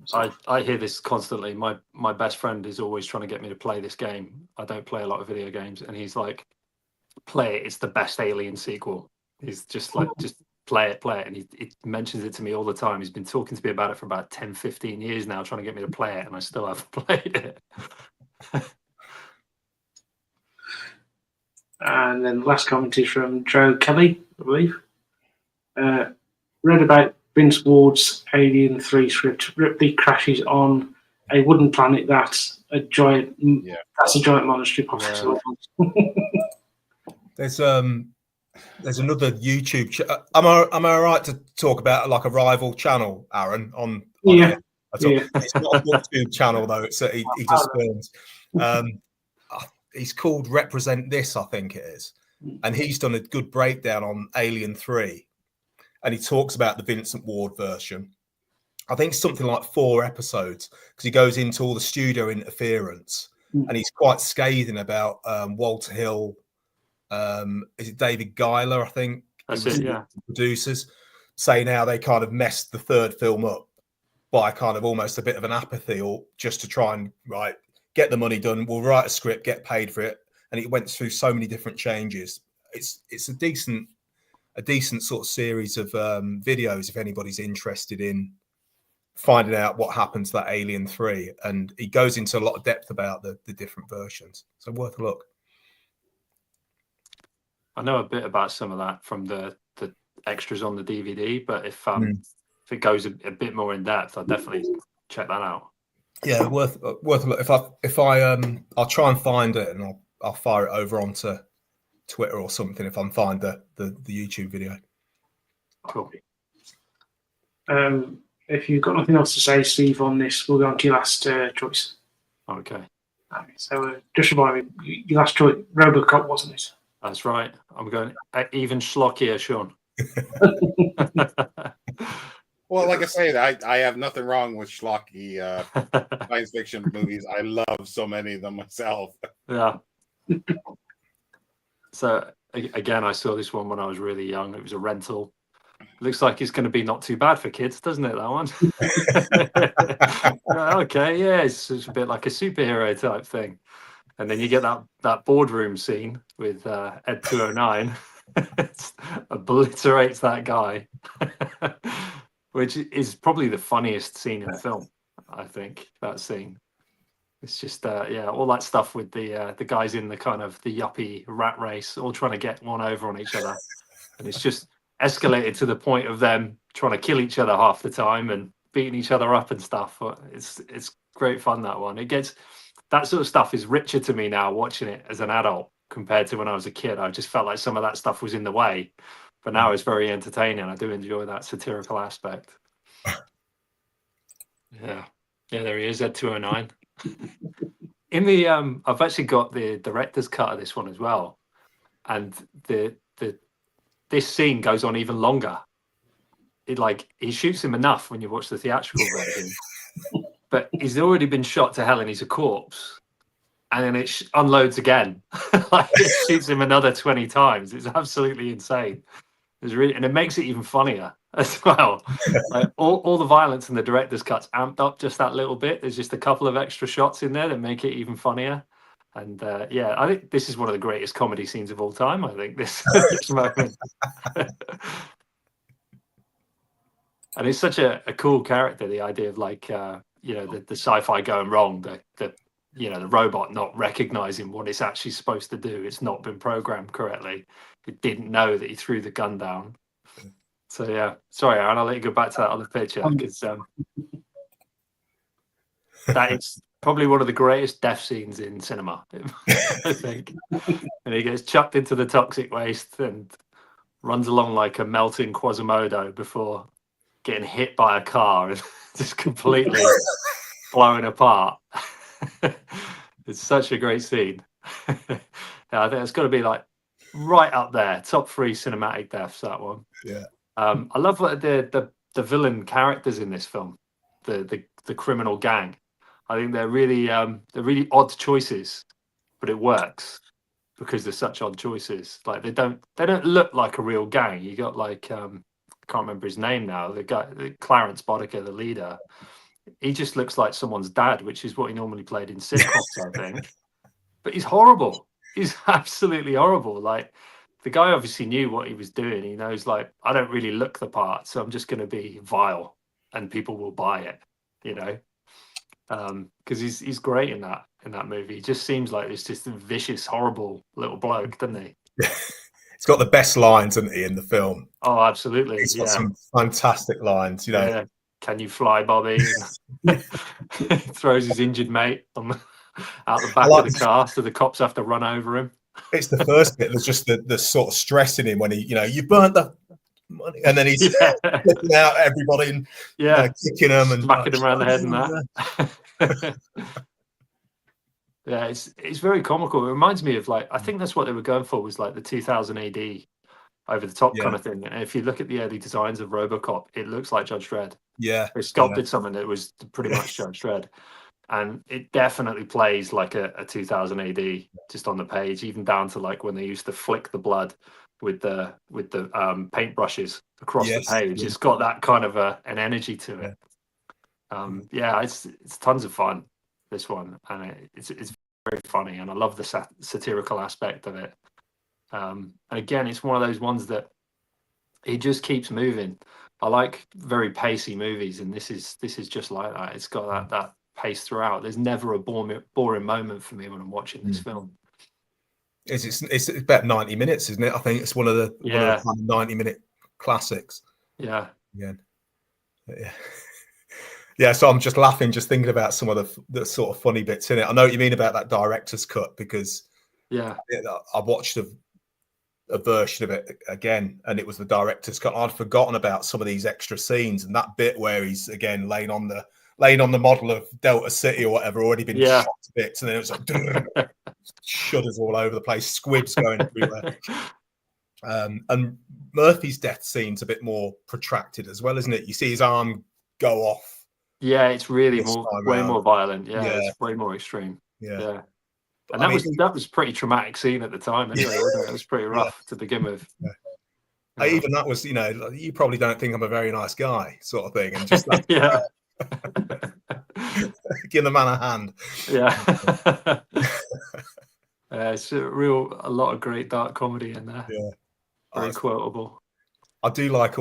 So.
I hear this constantly. My best friend is always trying to get me to play this game. I don't play a lot of video games, and he's like, play it. It's the best Alien sequel. He's just like, just play it. And he mentions it to me all the time. He's been talking to me about it for about 10, 15 years now, trying to get me to play it, and I still haven't played it.
And then the last comment is from Joe Kelly, I believe. Read about Vince Ward's Alien 3 script. Ripley crashes on a wooden planet that's a giant. That's a giant monastery.
There's another YouTube. Am I right to talk about like a rival channel, Aaron? It's not a YouTube channel though. It's he just films. He's called Represent This, I think it is, and he's done a good breakdown on Alien 3, and he talks about the Vincent Ward version. I think something like 4 episodes, because he goes into all the studio interference, and he's quite scathing about Walter Hill. Is it David Giler? I think
that's it. Yeah,
producers saying how they kind of messed the third film up by kind of almost a bit of an apathy, or just to try and get the money done. We'll write a script, get paid for it, and it went through so many different changes. It's a decent sort of series of videos if anybody's interested in finding out what happened to that Alien 3, and he goes into a lot of depth about the different versions. So worth a look.
I know a bit about some of that from the extras on the DVD, but if it goes a bit more in depth, I'll definitely check that out.
Yeah, worth a look. I'll try and find it, and I'll fire it over onto Twitter or something if I find the YouTube video.
Cool.
If you've got nothing else to say, Steve, on this, we'll go on to your last choice.
Okay.
So just remind me, your last choice, RoboCop, wasn't it?
That's right. I'm going even schlockier, Sean.
Well, like I say, I have nothing wrong with schlocky science fiction movies. I love so many of them myself.
Yeah. So again, I saw this one when I was really young. It was a rental. Looks like it's going to be not too bad for kids, doesn't it, that one? Okay, yeah, it's a bit like a superhero type thing. And then you get that boardroom scene with Ed 209. It obliterates that guy, which is probably the funniest scene in the film, I think, that scene. It's just, all that stuff with the guys in the kind of the yuppie rat race, all trying to get one over on each other. And it's just escalated to the point of them trying to kill each other half the time and beating each other up and stuff. It's great fun, that one. That sort of stuff is richer to me now watching it as an adult compared to when I was a kid. I just felt like some of that stuff was in the way, but now it's very entertaining. I do enjoy that satirical aspect. Yeah, there he is, Ed 209. In the I've actually got the director's cut of this one as well, and this scene goes on even longer. He shoots him enough when you watch the theatrical version, but he's already been shot to hell and he's a corpse, and then it unloads again. It shoots him another 20 times. It's absolutely insane. And it makes it even funnier as well. All the violence in the director's cut's amped up just that little bit. There's just a couple of extra shots in there that make it even funnier. And I think this is one of the greatest comedy scenes of all time. I think this moment. And it's such a cool character. The idea of the sci-fi going wrong, the robot not recognizing what it's actually supposed to do. It's not been programmed correctly. It didn't know that he threw the gun down. So yeah, sorry, Aaron, I'll let you go back to that other picture because that is probably one of the greatest death scenes in cinema, I think. And he gets chucked into the toxic waste and runs along like a melting Quasimodo before getting hit by a car and just completely blown apart. It's such a great scene. I think it's got to be like right up there, top 3 cinematic deaths, that one.
Yeah.
I love what the villain characters in this film, the criminal gang. I think they're really odd choices, but it works because they're such odd choices. Like they don't look like a real gang. You got I can't remember his name now. The guy, Clarence Boddicker, the leader. He just looks like someone's dad, which is what he normally played in sitcoms, I think. But he's horrible. He's absolutely horrible. Like the guy obviously knew what he was doing. He knows, I don't really look the part, so I'm just going to be vile, and people will buy it. Because he's great in that movie. He just seems like this just vicious, horrible little bloke, doesn't he?
He's got the best lines, hasn't he, in the film?
Oh, absolutely.
He's got some fantastic lines.
Yeah. Can you fly, Bobby? Throws his injured mate out the back of the car, so the cops have to run over him.
It's the first bit. There's just the sort of stress in him when he, you burnt the money, and then he's flipping out everybody and kicking them and
smacking them around the head and that. Yeah, it's very comical. It reminds me of I think that's what they were going for, was the 2000 AD over the top kind of thing. And if you look at the early designs of RoboCop, it looks like Judge Dredd.
Yeah,
they sculpted something that was pretty much Judge Dredd, and it definitely plays like a 2000 AD just on the page, even down to when they used to flick the blood with the paint brushes across the page. It's got that kind of an energy to it. It's tons of fun, this one, and it's very funny, and I love the satirical aspect of it. And again, it's one of those ones that it just keeps moving. I like very pacey movies, and this is just like that. It's got that pace throughout. There's never a boring moment for me when I'm watching this film.
It's about 90 minutes, isn't it? I think it's one of the kind of 90-minute classics.
Yeah.
Again. Yeah. Yeah, so I'm just laughing, just thinking about some of the sort of funny bits in it. I know what you mean about that director's cut, because I watched a version of it again, and it was the director's cut. I'd forgotten about some of these extra scenes, and that bit where he's again laying on the model of Delta City or whatever, already been shot to bits, and then it was like shudders all over the place, squibs going everywhere. And Murphy's death scene's a bit more protracted as well, isn't it? You see his arm go off.
Yeah, it's really way more violent. Yeah, it's way more extreme.
Yeah.
And that was pretty traumatic scene at the time anyway, wasn't it? It was pretty rough to begin with.
Yeah. Even that was, you probably don't think I'm a very nice guy, sort of thing. And just that, give the man a hand.
Yeah. It's a lot of great dark comedy in there.
Yeah.
Very quotable.
I do like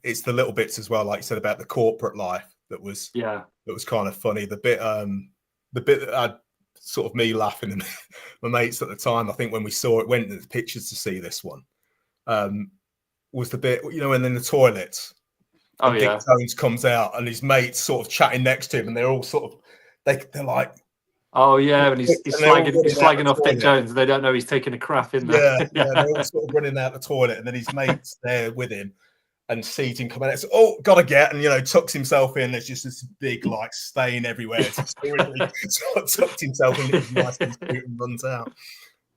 it's the little bits as well, like you said about the corporate life that was kind of funny. The bit that had sort of me laughing and my mates at the time, I think when we saw it, went to the pictures to see this one, was the bit, when in the toilets, Dick Jones comes out and his mates sort of chatting next to him, and they're all sort of they're like,
oh yeah, and he's slagging off Dick Jones. They don't know he's taking a crap in there.
Yeah, they're all sort of running out the toilet, and then his mates there with him, and sees him coming out. So, gotta get, and tucks himself in. There's just this big stain everywhere. It's really tucked himself in his nice suit and runs out.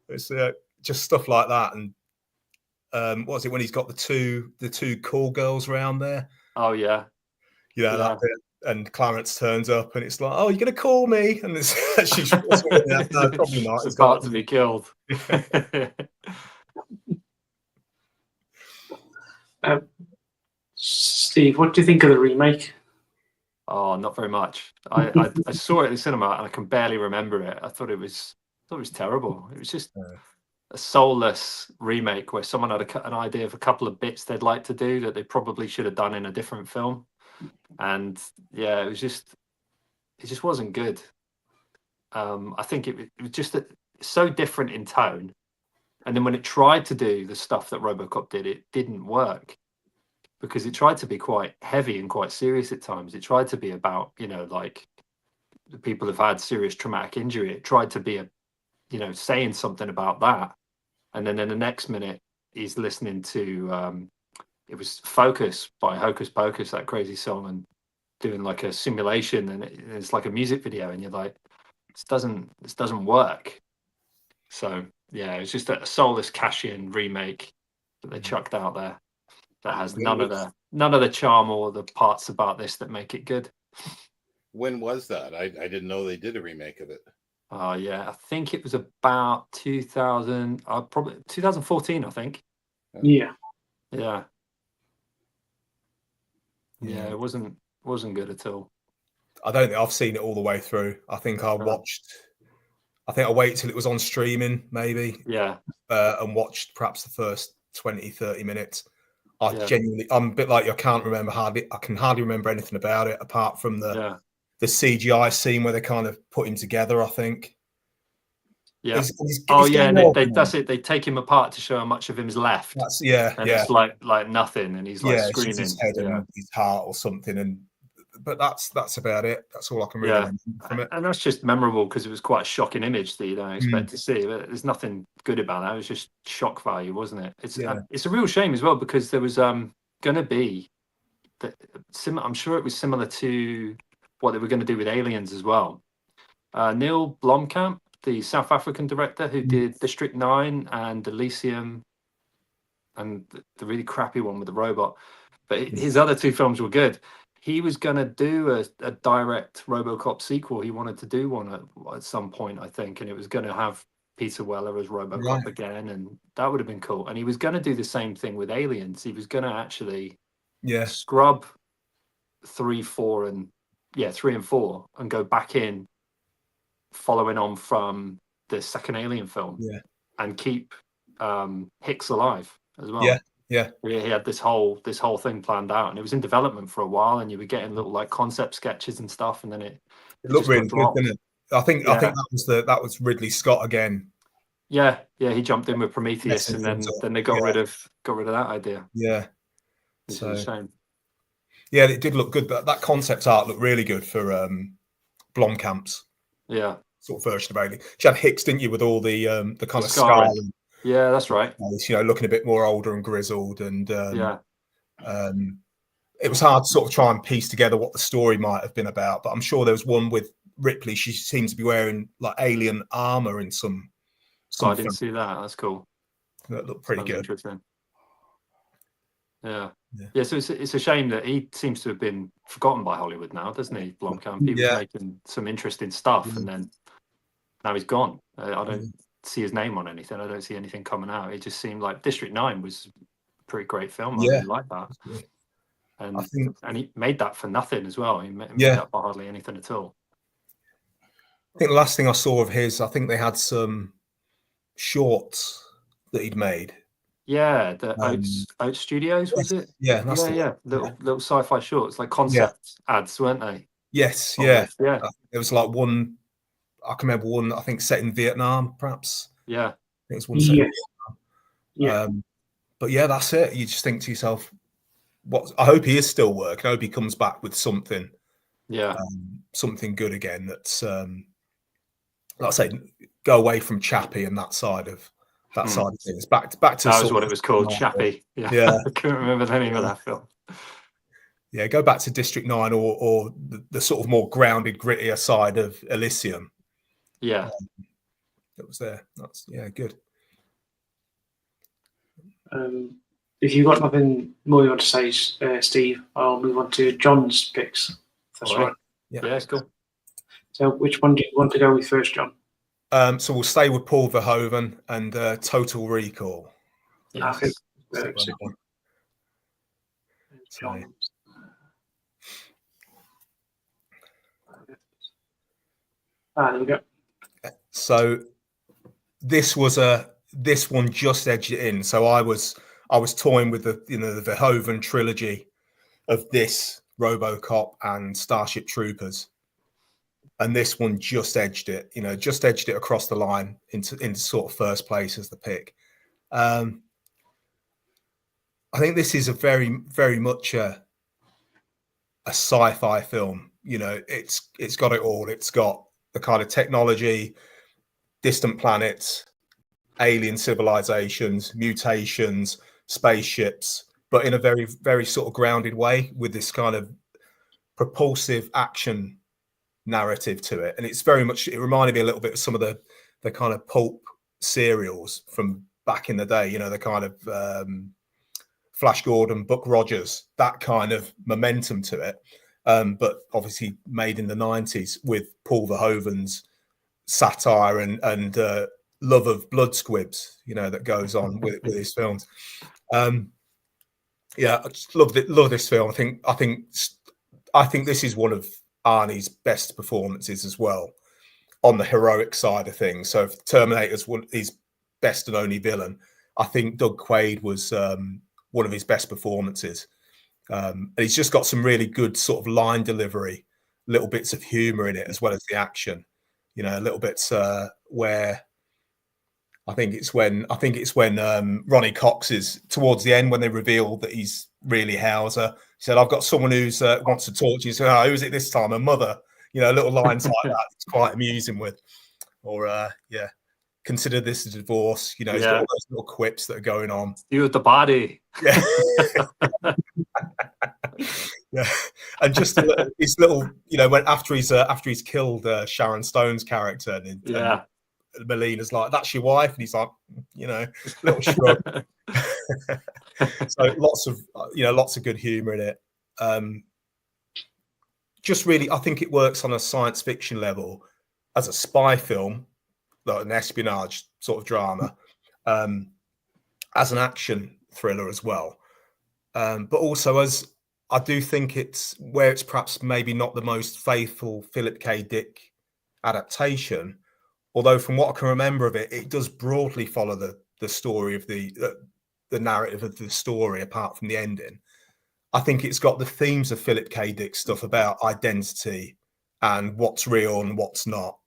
It's just stuff like that. And what was it when he's got the two call girls around there?
Oh yeah,
that bit. And Clarence turns up, and it's like, "Oh, you're gonna call me?" And she's no, probably not.
It's about to be killed.
Steve, what do you think of the remake?
Oh, not very much. I saw it in the cinema, and I can barely remember it. I thought it was terrible. It was just a soulless remake where someone had an idea of a couple of bits they'd like to do that they probably should have done in a different film. And it just wasn't good. I think it was just so different in tone, and then when it tried to do the stuff that RoboCop did, it didn't work, because it tried to be quite heavy and quite serious at times. It tried to be about like the people who've had serious traumatic injury. It tried to be saying something about that, and then in the next minute he's listening to it was Focus by Hocus Pocus, that crazy song, and doing like a simulation, and it's like a music video, and you're like, this doesn't work. So it's just a soulless cash-in remake that they chucked out there that has none of the charm or the parts about this that make it good.
When was that? I didn't know they did a remake of it.
Oh yeah, I think it was about 2000, probably 2014, I think.
Yeah.
Yeah, it wasn't good at all.
I don't think I've seen it all the way through. I think I waited till it was on streaming, maybe.
Yeah.
And watched perhaps the first 20, 30 minutes. I'm a bit like you. I can hardly remember anything about it apart from the CGI scene where they kind of put him together, I think.
Yeah. That's it. They take him apart to show how much of him's left. It's like nothing, and he's like screaming.
His head and his heart or something, but that's about it. That's all I can really remember from it.
And that's just memorable because it was quite a shocking image that you don't expect to see. But there's nothing good about that. It was just shock value, wasn't it? It's a real shame as well, because there was going to be I'm sure it was similar to what they were going to do with Aliens as well. Neil Blomkamp, the South African director who did District 9 and Elysium and the really crappy one with the robot. But his other two films were good. He was going to do a direct RoboCop sequel. He wanted to do one at some point, I think, and it was going to have Peter Weller as RoboCop again, and that would have been cool. And he was going to do the same thing with Aliens. He was going to actually scrub 3, 4, and 3 and 4 and go back in, following on from the second Alien film, and keep Hicks alive as well. He had this whole thing planned out, and it was in development for a while, and you were getting little like concept sketches and stuff, and then it
looked really good, didn't it? I think that was Ridley Scott again
Yeah, he jumped in with Prometheus, and
Messing things up.
then they got
Yeah.
rid of that idea.
Yeah.
Which
So
is a shame.
yeah, it did look good. That concept art looked really good for Blomkamp's
Yeah,
sort of version of Alien. You had Hicks, didn't you, with all the kind of
scarring.
scarring.
Yeah, that's right.
You know, looking a bit more older and grizzled, and
Yeah,
it was hard to sort of try and piece together what the story might have been about. But I'm sure there was one with Ripley. She seems to be wearing like alien armor in some.
so I didn't see that. That's cool.
That looked pretty
Sounds
good.
interesting. Yeah.
Yeah.
So it's a shame that he seems to have been forgotten by Hollywood now, doesn't he? Blomkamp. He was making some interesting stuff, and then now he's gone. I don't see his name on anything. I don't see anything coming out. It just seemed like District 9 was a pretty great film. I really like that. And he made that for nothing as well. He made that for hardly anything at all.
I think the last thing I saw of his, I think they had some shorts that he'd made.
Yeah, the Oats Studios, was it?
Yeah, that's
little sci-fi shorts, like concept ads, weren't they?
Yes,
yeah.
There was like one. I can remember one. I think set in Vietnam, perhaps.
Yeah,
I think it's one set in Vietnam. But yeah, that's it. You just think to yourself, "What?" I hope he is still working. I hope he comes back with something.
Yeah,
something good again. That's like I say, go away from Chappie and that side of things. Back to
that was what it was called, Chappie. Yeah. I couldn't remember the name of that film.
Yeah, go back to District 9 or the sort of more grounded, grittier side of Elysium.
Yeah,
that was there. That's good.
If you've got nothing more you want to say, Steve, I'll move on to John's picks. If that's right.
Yeah, it's cool.
So, which one do you want to go with first, John?
So we'll stay with Paul Verhoeven and Total Recall.
Yes.
There we go.
So this one just edged it in. So I was toying with the Verhoeven trilogy of this, RoboCop and Starship Troopers, and this one just edged it. Just edged it across the line into sort of first place as the pick. I think this is a very, very much a sci-fi film. It's got it all. It's got the kind of technology, distant planets, alien civilizations, mutations, spaceships, but in a very, very sort of grounded way with this kind of propulsive action narrative to it. And it's very much, it reminded me a little bit of some of the kind of pulp serials from back in the day, the kind of Flash Gordon, Buck Rogers, that kind of momentum to it. But obviously made in the 90s with Paul Verhoeven's satire and love of blood squibs, that goes on with his films. I just love this film. I think this is one of Arnie's best performances as well on the heroic side of things. So if Terminator's his best and only villain, I think Doug Quaid was one of his best performances. And he's just got some really good sort of line delivery, little bits of humor in it, as well as the action, little bits where I think it's when Ronnie Cox is towards the end when they reveal that he's really Hauser. He said, "I've got someone who's wants to talk to you." He said, "Oh, who is it this time? A mother." Little lines like that. It's quite amusing with, or consider this a divorce. He's got all those little quips that are going on.
You with the body.
Yeah. Yeah, and just his little, when after he's killed Sharon Stone's character, and Melina's like, "That's your wife," and he's like, little shrug. So lots of good humor in it. Just really, I think it works on a science fiction level as a spy film, like an espionage sort of drama, as an action thriller as well, but also as I do think it's perhaps maybe not the most faithful Philip K. Dick adaptation, although from what I can remember of it, it does broadly follow the story of the narrative of the story, apart from the ending. I think it's got the themes of Philip K. Dick stuff about identity and what's real and what's not.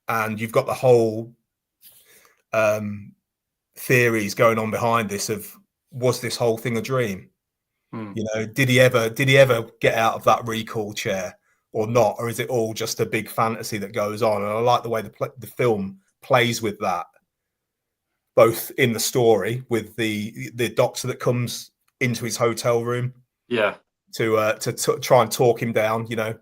And you've got the whole theories going on behind this of, was this whole thing a dream? You know, did he ever get out of that recall chair or not, or is it all just a big fantasy that goes on? And I like the way the film plays with that, both in the story with the doctor that comes into his hotel room, to try and talk him down, you know,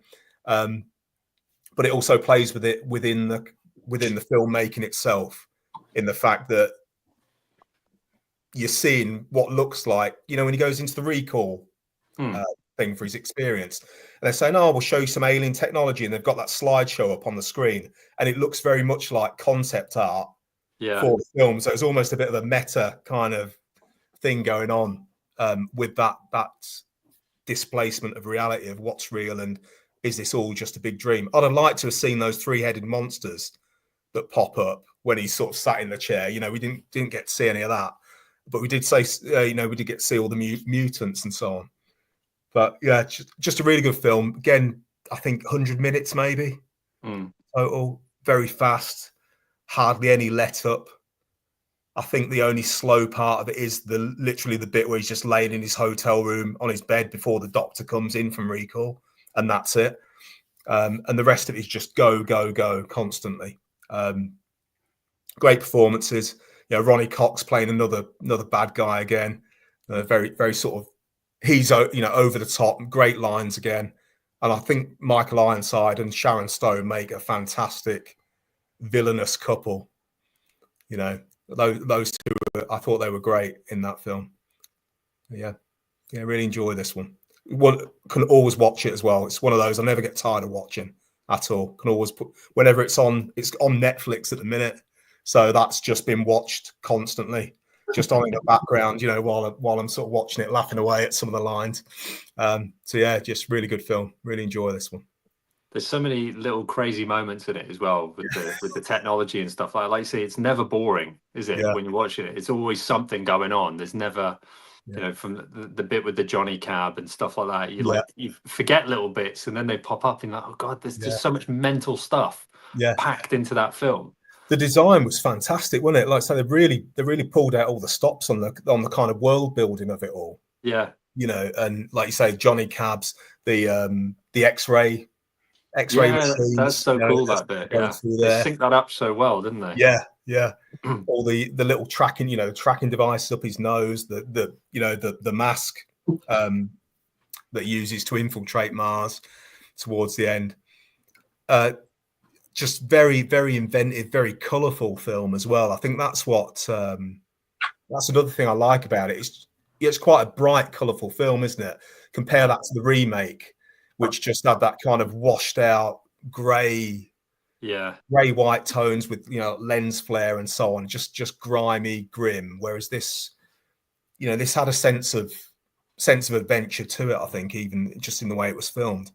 but it also plays with it within the filmmaking itself, in the fact that you're seeing what looks like, you know, when he goes into the recall thing for his experience, and they're saying, oh, we'll show you some alien technology, and they've got that slideshow up on the screen, and it looks very much like concept art for the film. So it's almost a bit of a meta kind of thing going on with that displacement of reality of what's real, and is this all just a big dream? I'd have liked to have seen those three-headed monsters that pop up when he's sort of sat in the chair. You know, we didn't get to see any of that, but we did say, you know, we did get to see all the mutants and so on. But yeah, just a really good film. Again, I think 100 minutes maybe total. Very fast, hardly any let up. I think the only slow part of it is literally the bit where he's just laying in his hotel room on his bed before the doctor comes in from recall, and that's it. And the rest of it is just go, go, go constantly. Great performances. You know, Ronnie Cox playing another bad guy again. Very, very sort of, he's, you know, over the top. Great lines again. And I think Michael Ironside and Sharon Stone make a fantastic villainous couple. You know, those two, I thought they were great in that film. Yeah, really enjoy this one. Can always watch it as well. It's one of those I never get tired of watching at all. Can always put, whenever it's on Netflix at the minute, so that's just been watched constantly, just on in the background, you know, while I'm sort of watching it, laughing away at some of the lines. So yeah, just really good film. Really enjoy this one.
There's so many little crazy moments in it as well with the technology and stuff. Like you say, it's never boring, is it? When you're watching it, it's always something going on. There's never, you know, from the bit with the Johnny cab and stuff like that. You forget little bits, and then they pop up, and like, oh god, there's just so much mental stuff packed into that film.
The design was fantastic, wasn't it? Like, so they really pulled out all the stops on the kind of world building of it all. Yeah, you know, and like you say, Johnny cabs, the X-ray.
Machines, that's so cool, that bit. Yeah, they synced that up so well, didn't they? Yeah. All
the little tracking, you know, tracking devices up his nose, the you know, the mask that he uses to infiltrate Mars towards the end. Just very, very inventive, very colourful film as well. I think that's what that's another thing I like about it. It's quite a bright, colourful film, isn't it? Compare that to the remake, which just had that kind of washed out grey white tones with, you know, lens flare and so on, just grimy, grim. Whereas this, you know, this had a sense of adventure to it, I think, even just in the way it was filmed.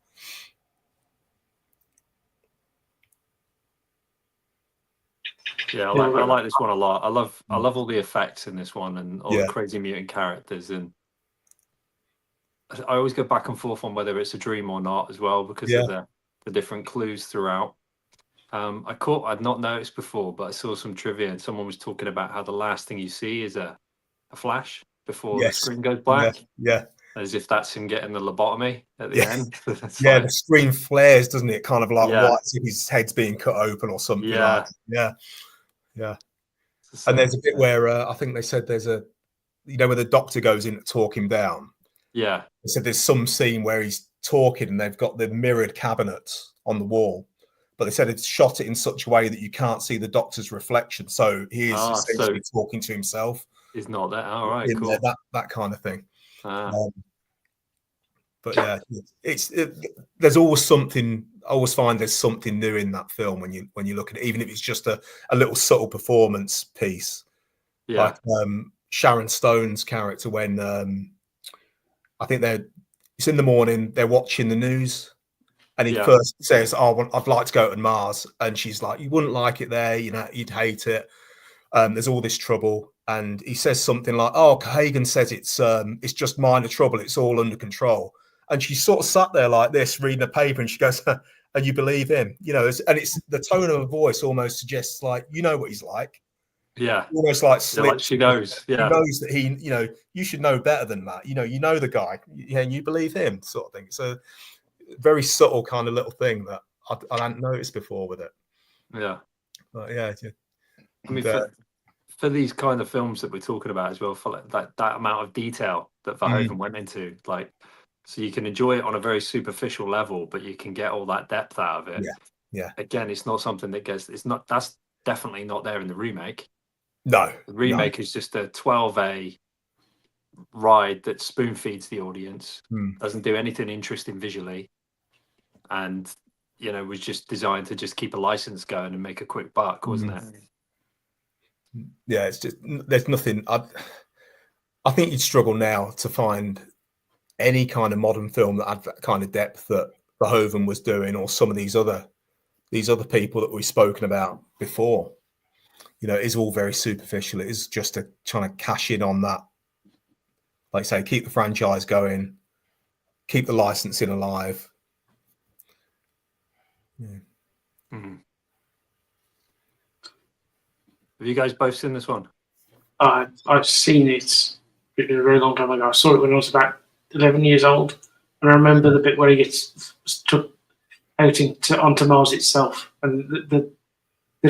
Yeah, I like this one a lot. I love all the effects in this one and all the crazy mutant characters, and I always go back and forth on whether it's a dream or not as well, because of the different clues throughout. I'd not noticed before, but I saw some trivia and someone was talking about how the last thing you see is a flash before the screen goes black. Yeah. As if that's him getting the lobotomy at the end.
The screen flares, doesn't it? Kind of like white, as if his head's being cut open or something. Yeah. And there's a bit where I think they said there's a, you know, where the doctor goes in to talk him down. Yeah. They said there's some scene where he's talking and they've got the mirrored cabinets on the wall, but they said it's shot it in such a way that you can't see the doctor's reflection. So he is essentially talking to himself.
He's not that. All right, cool.
There, that kind of thing. But yeah, there's always something. I always find there's something new in that film when you look at it, even if it's just a little subtle performance piece. Yeah. Like Sharon Stone's character when I think it's in the morning, they're watching the news, and he first says, "Oh, I'd like to go to Mars," and she's like, "You wouldn't like it there, you know, you'd hate it. There's all this trouble." And he says something like, "Oh, Hagen says it's just minor trouble, it's all under control." And she sort of sat there like this, reading a paper, and she goes, "And you believe him?" You know, and it's the tone of her voice almost suggests like, you know what he's like.
Yeah.
almost like
Yeah, like
slips.
she knows.
He
Yeah.
knows that you should know better than that. You know the guy, and you believe him, sort of thing. So very subtle kind of little thing that I hadn't noticed before with it.
Yeah.
But yeah,
I mean, for these kind of films that we're talking about as well, for like that amount of detail that Verhoeven went into, like, so you can enjoy it on a very superficial level, but you can get all that depth out of it.
Yeah.
Again, it's not something that gets. That's definitely not there in the remake.
No,
The remake is just a 12A ride that spoon feeds the audience, doesn't do anything interesting visually, and was just designed to just keep a license going and make a quick buck, wasn't it?
Yeah, it's just there's nothing. I think you'd struggle now to find any kind of modern film that had that kind of depth that Verhoeven was doing, or some of these other people that we've spoken about before. It is all very superficial. It is just trying to cash in on that. Like I say, keep the franchise going, keep the licensing alive. Yeah.
Have you guys both seen this one?
I've seen it a very long time ago. I saw it when I was about 11 years old, and I remember the bit where he gets took out onto Mars itself, and the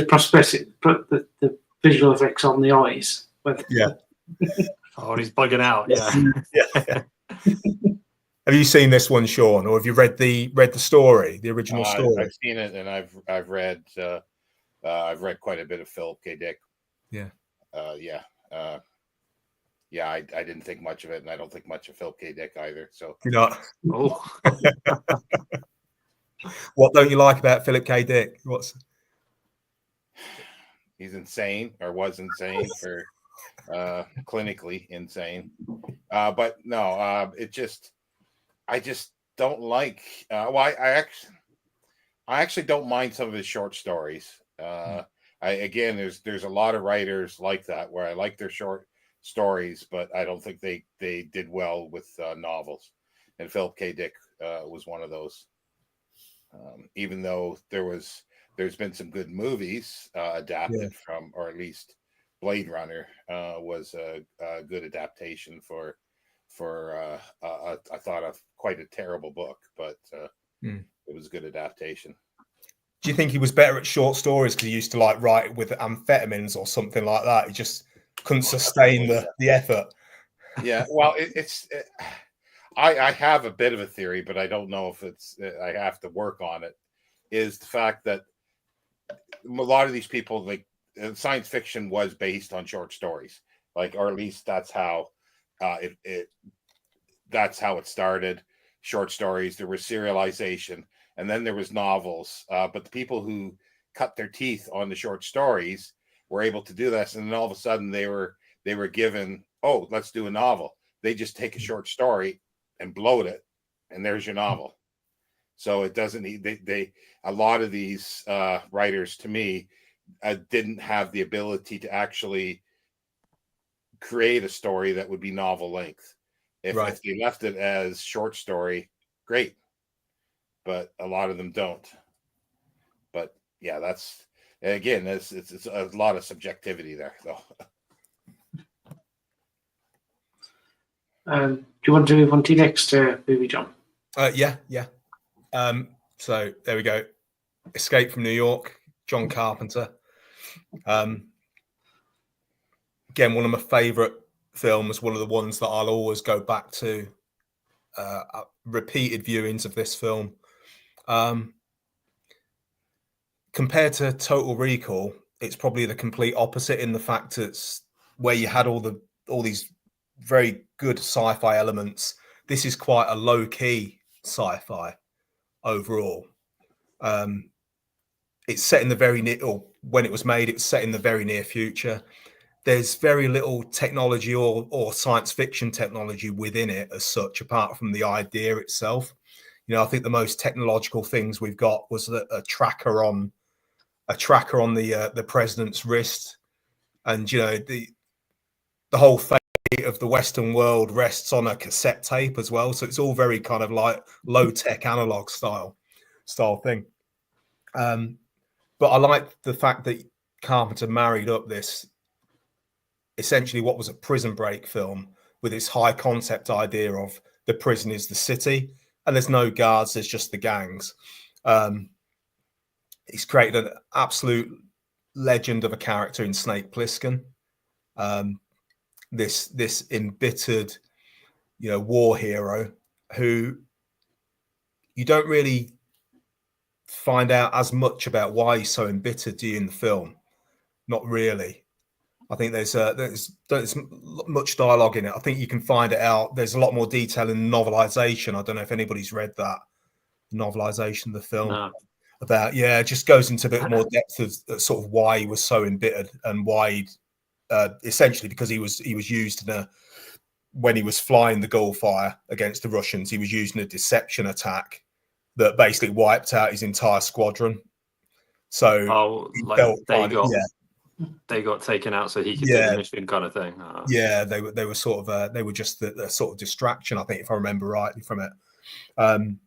prosthetic, but the visual effects on the eyes.
Yeah.
Oh, he's bugging out. Yeah.
Have
you seen this one, Sean, or have you read the story, the original story?
I've seen it, and I've read quite a bit of Philip K. Dick.
Yeah.
I didn't think much of it, and I don't think much of Philip K. Dick either. So
Oh.
What don't you like about Philip K. Dick?
He's insane, or was insane for clinically insane. But no, I just don't like. I actually don't mind some of his short stories. There's a lot of writers like that where I like their short stories, but I don't think they did well with novels. And Philip K. Dick was one of those. Even though there's been some good movies adapted from, or at least Blade Runner was a good adaptation for I thought quite a terrible book, but it was a good adaptation.
Do you think he was better at short stories because he used to write with amphetamines or something like that? He just couldn't sustain the effort.
Yeah, well, I have a bit of a theory, but I don't know if I have to work on it. Is the fact that a lot of these people, like, science fiction was based on short stories, or at least that's how that's how it started. Short stories. There was serialization, and then there was novels. But the people who cut their teeth on the short stories were able to do this, and then all of a sudden they were given, oh, let's do a novel. They just take a short story and bloat it, and there's your novel. So it doesn't need a lot of these writers, to me, didn't have the ability to actually create a story that would be novel length. If they left it as short story, great, but a lot of them don't. But yeah, that's, again, it's a lot of subjectivity there, though.
Do you want to move on to the next movie, John?
Yeah. So there we go. Escape from New York, John Carpenter. Again, one of my favourite films, one of the ones that I'll always go back to. Repeated viewings of this film. Compared to Total Recall, it's probably the complete opposite in the fact it's where you had all these very good sci-fi elements. This is quite a low-key sci-fi overall. It's set in the very near, or when it was made, it's set in the very near future. There's very little technology or science fiction technology within it as such, apart from the idea itself. I think the most technological things we've got was a tracker on the president's wrist, and the whole fate of the Western world rests on a cassette tape as well. So it's all very kind of like low tech analog style thing. But I like the fact that Carpenter married up this essentially what was a Prison Break film with its high concept idea of the prison is the city, and there's no guards, there's just the gangs. He's created an absolute legend of a character in Snake Plissken. This embittered, war hero who you don't really find out as much about why he's so embittered, do you, in the film? Not really. I think there's much dialogue in it. I think you can find it out. There's a lot more detail in the novelization. I don't know if anybody's read that novelization of the film.
No.
About, it just goes into a bit more depth of sort of why he was so embittered and why he'd, essentially because he was used when he was flying the Gulfire against the Russians, he was using a deception attack that basically wiped out his entire squadron. So
they got taken out so he could do the mission, kind of thing.
Yeah, they were sort of they were just the sort of distraction, I think, if I remember rightly from it. And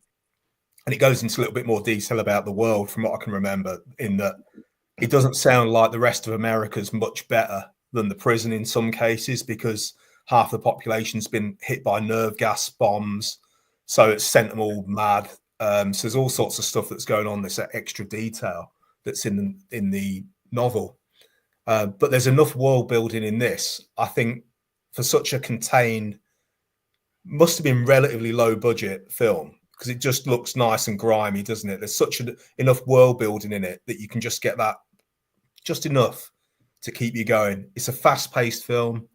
it goes into a little bit more detail about the world from what I can remember, in that it doesn't sound like the rest of America's much better than the prison in some cases, because half the population's been hit by nerve gas bombs, so it's sent them all mad. So there's all sorts of stuff that's going on, this extra detail that's in the novel. But there's enough world building in this, I think, for such a contained, must have been relatively low budget film, because it just looks nice and grimy, doesn't it? There's such enough world building in it that you can just get that, just enough to keep you going. It's a fast paced film.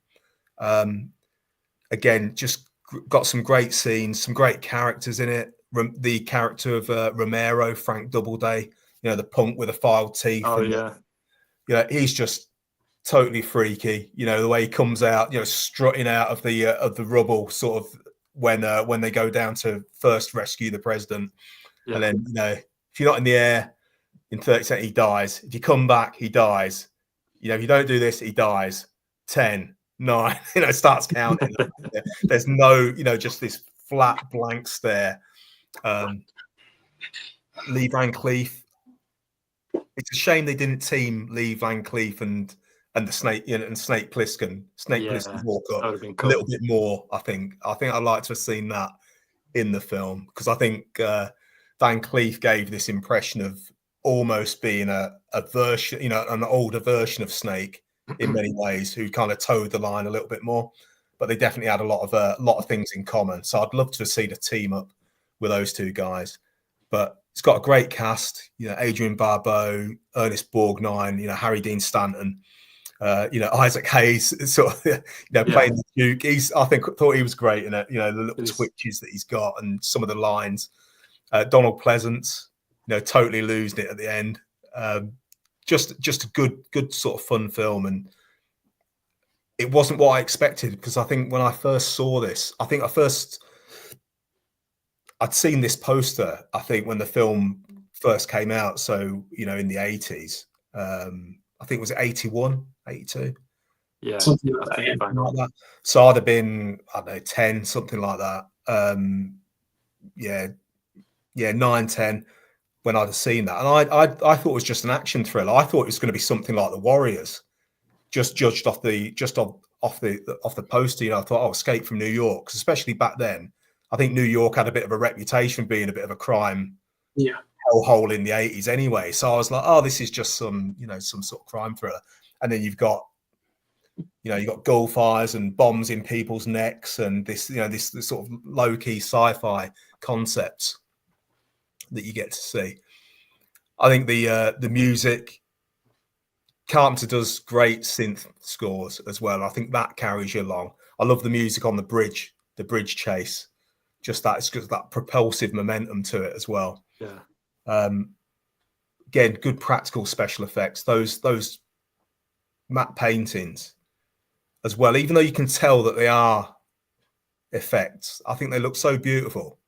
Again, just got some great scenes, some great characters in it. The character of Romero, Frank Doubleday, the punk with the filed teeth.
Oh, yeah.
He's just totally freaky. The way he comes out, strutting out of the rubble, sort of when they go down to first rescue the president. Yeah. And then, if you're not in the air in 30 seconds, he dies. If you come back, he dies. If you don't do this, he dies. 10, 9, starts counting. There's no, just this flat blank stare. Lee Van Cleef. It's a shame they didn't team Lee Van Cleef and the Snake, and Snake Plissken. Plissken walk up cool. A little bit more. I think I'd like to have seen that in the film, because I think Van Cleef gave this impression of almost being a version, an older version of Snake in many ways, who kind of towed the line a little bit more. But they definitely had a lot of things in common. So I'd love to see the team up with those two guys. But it's got a great cast, Adrian Barbeau, Ernest Borgnine, Harry Dean Stanton, Isaac Hayes, sort of, playing the Duke. I thought he was great in it. The little twitches that he's got and some of the lines. Donald Pleasance, totally losing it at the end. Just a good sort of fun film, and it wasn't what I expected, because I think when I first saw this, I'd seen this poster, I think, when the film first came out. So, in the 80s, I think it was 81, 82.
Yeah.
Something like that.
So I'd have been, 10, something like that. 9, 10 when I'd have seen that. And I thought it was just an action thriller. I thought it was going to be something like The Warriors, just judged off the poster. I thought, Escape from New York, 'cause especially back then, I think New York had a bit of a reputation being a bit of a crime hellhole in the 80s anyway. So I was like, this is just some sort of crime thriller. And then you've got Gulfires and bombs in people's necks, and this sort of low-key sci-fi concepts that you get to see. I think the music, Carpenter does great synth scores as well. I think that carries you along. I love the music on the bridge chase. It's got that propulsive momentum to it as well.
Yeah.
Again, good practical special effects. Those matte paintings as well, even though you can tell that they are effects, I think they look so beautiful,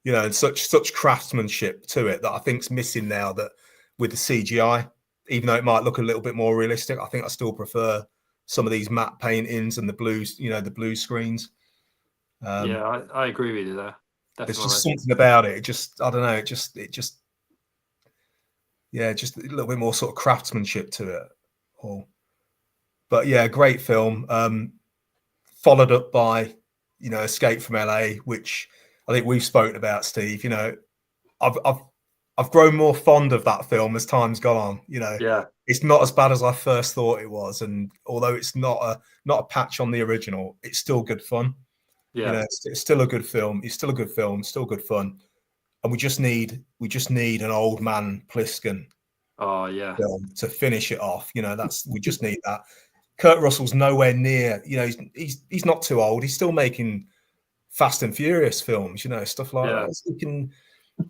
and such craftsmanship to it that I think's missing now, that with the CGI, even though it might look a little bit more realistic, I think I still prefer some of these matte paintings and the blues, the blue screens.
I agree with you there. Definitely.
There's just something about it. I don't know. Just a little bit more sort of craftsmanship to it. But yeah, great film. Followed up by, you know, Escape from LA, which I think we've spoken about, Steve. You know, I've grown more fond of that film as time's gone on. You know,
Yeah.
it's not as bad as I first thought it was, and although it's not a patch on the original, it's still good fun.
Yeah.
You know, it's still a good film. It's still a good film. Still good fun. And we just need an old man Pliskin
Oh yeah.
film to finish it off. You know, we just need that. Kurt Russell's nowhere near. You know, he's not too old. He's still making Fast and Furious films. You know, stuff like
Yeah.
that. So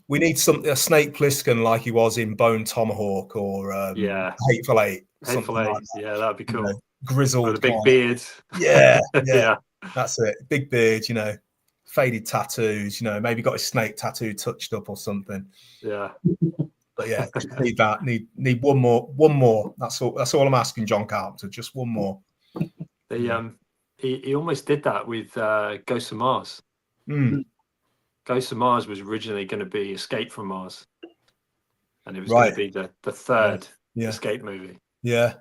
we need a Snake Plissken like he was in Bone Tomahawk or Hateful Eight.
Hateful Eight.
Like that.
Yeah, that'd be cool.
You know, grizzled
with a big
kind of-
beard.
Yeah,
Yeah.
that's it. Big beard. You know, faded tattoos. You know, maybe got his snake tattoo touched up or something.
Yeah.
But yeah, just need that. Need one more. That's all I'm asking, John Carpenter. Just one more.
He almost did that with Ghost of Mars.
Mm.
Ghost of Mars was originally going to be Escape from Mars, and it was going to be the third Escape movie.
Yeah,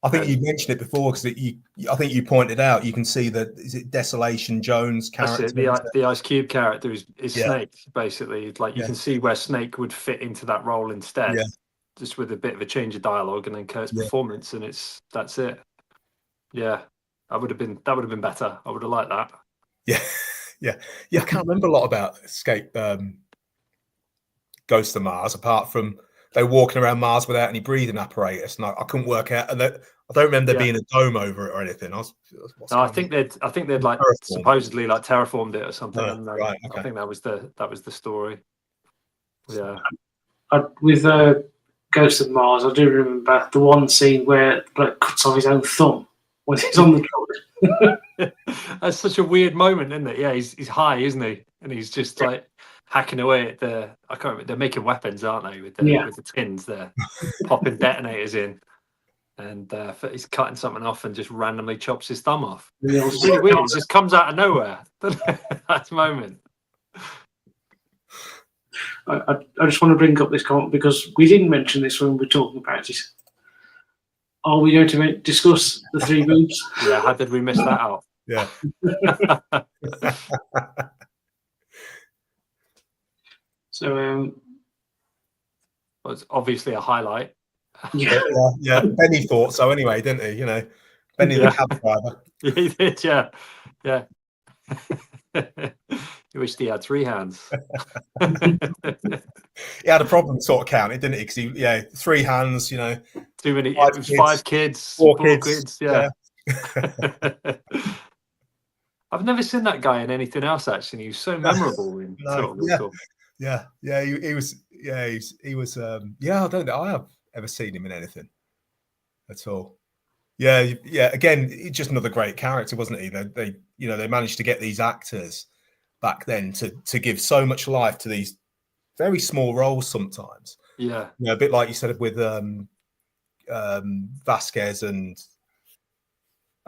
I think you mentioned it before because I think you pointed out you can see that is it Desolation Jones character.
That's it. The Ice Cube character is Snake basically. Like you can see where Snake would fit into that role instead, just with a bit of a change of dialogue and then Kurt's performance, and that's it. Yeah, that would have been better. I would have liked that.
Yeah. I can't remember a lot about Escape Ghost of Mars apart from they were walking around Mars without any breathing apparatus, and I couldn't work out. And I don't remember there being a dome over it or anything. I think
they'd like supposedly like terraformed it or something.
Right, okay.
I think that was the story. Yeah.
With Ghost of Mars, I do remember the one scene where the bloke cuts off his own thumb when he's on the truck.
That's such a weird moment, isn't it? Yeah, he's high, isn't he? And he's just like hacking away at I can't remember. They're making weapons, aren't they? With the tins, they're popping detonators in, and he's cutting something off and just randomly chops his thumb off. It's really weird. It just comes out of nowhere. That moment.
I just want to bring up this comment because we didn't mention this when we were talking about it. Are we going to discuss the three boobs?
Yeah, how did we miss that out?
Yeah.
So,
well, it's obviously a highlight.
Yeah. Benny thought so anyway, didn't he? You know, Benny the cab driver.
He did, yeah. He wished he had three hands.
He had a problem sort of counting, didn't he? Because three hands, you know.
Too many.
Five
kids.
Four kids.
Yeah. I've never seen that guy in anything else. Actually, he was so memorable in Total Recall.
Yeah. He was. He was. I don't know. I have ever seen him in anything at all. Yeah. Again, just another great character, wasn't he? They managed to get these actors back then to give so much life to these very small roles sometimes.
Yeah.
A bit like you said with Vasquez and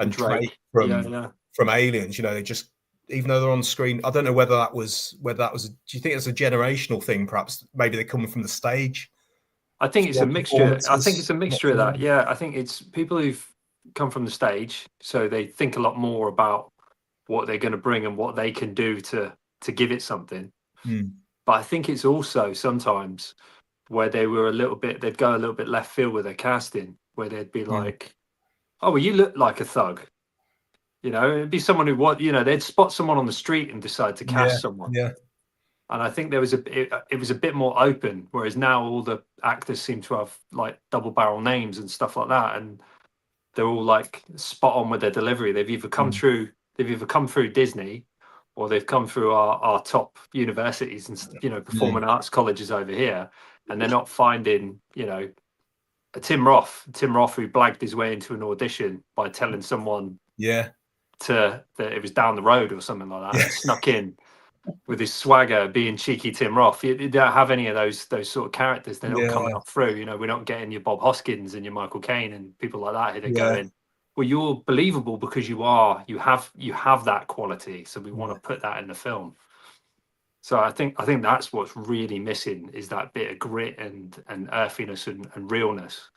Drake from Aliens. You know, they just, even though they're on screen, I don't know whether that was. Do you think it's a generational thing? Perhaps maybe they're coming from the stage.
I think it's a mixture. I think it's a mixture of that. Yeah, I think it's people who've come from the stage, so they think a lot more about what they're going to bring and what they can do to give it something. But I think it's also sometimes where they'd go a little bit left field with their casting, where they'd be like, "Oh, well, you look like a thug." You know, it'd be someone who they'd spot someone on the street and decide to cast someone.
Yeah.
And I think it was a bit more open, whereas now all the actors seem to have like double barrel names and stuff like that, and they're all like spot on with their delivery. They've either come through Disney, or they've come through our top universities and performing arts colleges over here, and they're not finding a Tim Roth who blagged his way into an audition by telling someone that it was down the road or something like that, and snuck in with his swagger, being cheeky Tim Roth. You don't have any of those sort of characters. They're not coming up through. We're not getting your Bob Hoskins and your Michael Caine and people like that who they're going, well, you're believable because you have that quality. So we want to put that in the film. So I think that's what's really missing, is that bit of grit and earthiness and realness.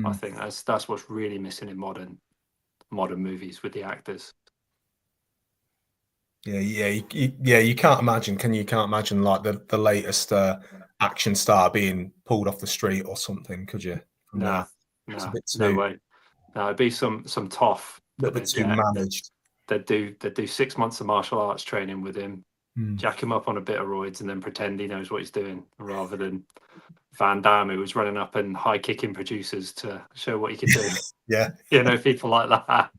I think that's what's really missing in modern movies with the actors.
You can't imagine, can you? Can't imagine like the latest action star being pulled off the street or something, could you?
No,
It's a bit
no
too,
way. No, it'd be some tough
a little bit too managed.
They'd do 6 months of martial arts training with him, jack him up on a bit of roids, and then pretend he knows what he's doing, rather than Van Damme, who was running up and high kicking producers to show what he could do.
Yeah,
People like that.